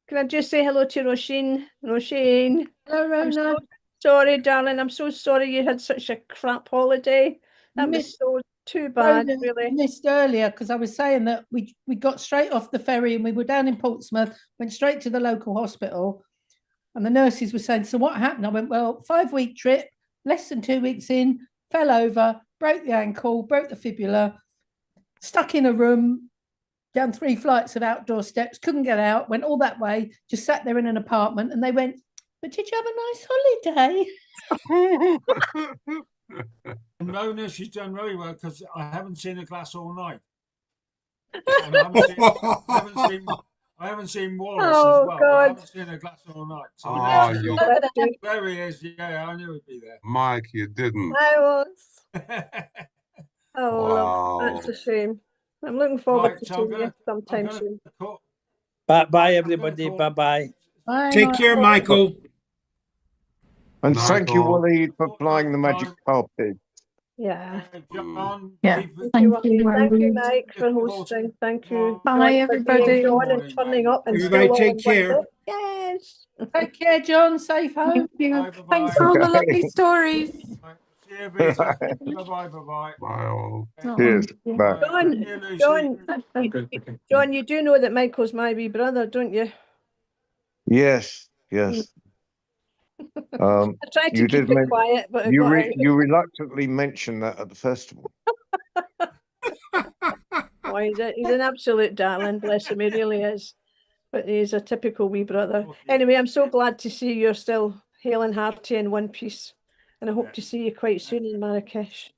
Can I just say hello to Roisin? Roisin. Hello, Rona. Sorry, darling. I'm so sorry you had such a crap holiday. That was so too bad, Rona, really. missed earlier because I was saying that we got straight off the ferry and we were down in Portsmouth, went straight to the local hospital, and the nurses were saying, so what happened? I went, well, 5-week trip, less than 2 weeks in, fell over, broke the ankle, broke the fibula, stuck in a room, down 3 flights of outdoor steps, couldn't get out, went all that way, just sat there in an apartment, and they went, but did you have a nice holiday? And Rona, she's done very well because I haven't seen a glass all night. And I haven't seen Wallace as well. God. I haven't seen a glass all night. So there he is. Yeah, I knew he'd be there. Mike, you didn't. I was. Oh, Wow. that's a shame. I'm looking forward Right, to so seeing you sometime soon. Bye, everybody. Bye-bye. Bye, Take care, Michael. And thank you, Michael. Wally, for flying the magic carpet. Yeah. John, Yeah. keep it- Thank you, Thank you, Wendy. Mike, for hosting. Thank you. Bye, John, for being everybody. John and turning up and Everybody still all take in one care. go. Yes. Take care, John. Safe home. Thank you. Bye-bye. Thanks for all the lovely Okay. stories. See you, Vita. Bye-bye. Bye all. Cheers. Oh, Bye. John, you do know that Michael's my wee brother, don't you? Yes. I tried to You keep did it quiet, but I you got out. you reluctantly mentioned that at the festival. Oh, he's an absolute darling, bless him, he really is. But he's a typical wee brother. Anyway, I'm so glad to see you're still hale and hearty in one piece. And I hope to see you quite soon in Marrakesh.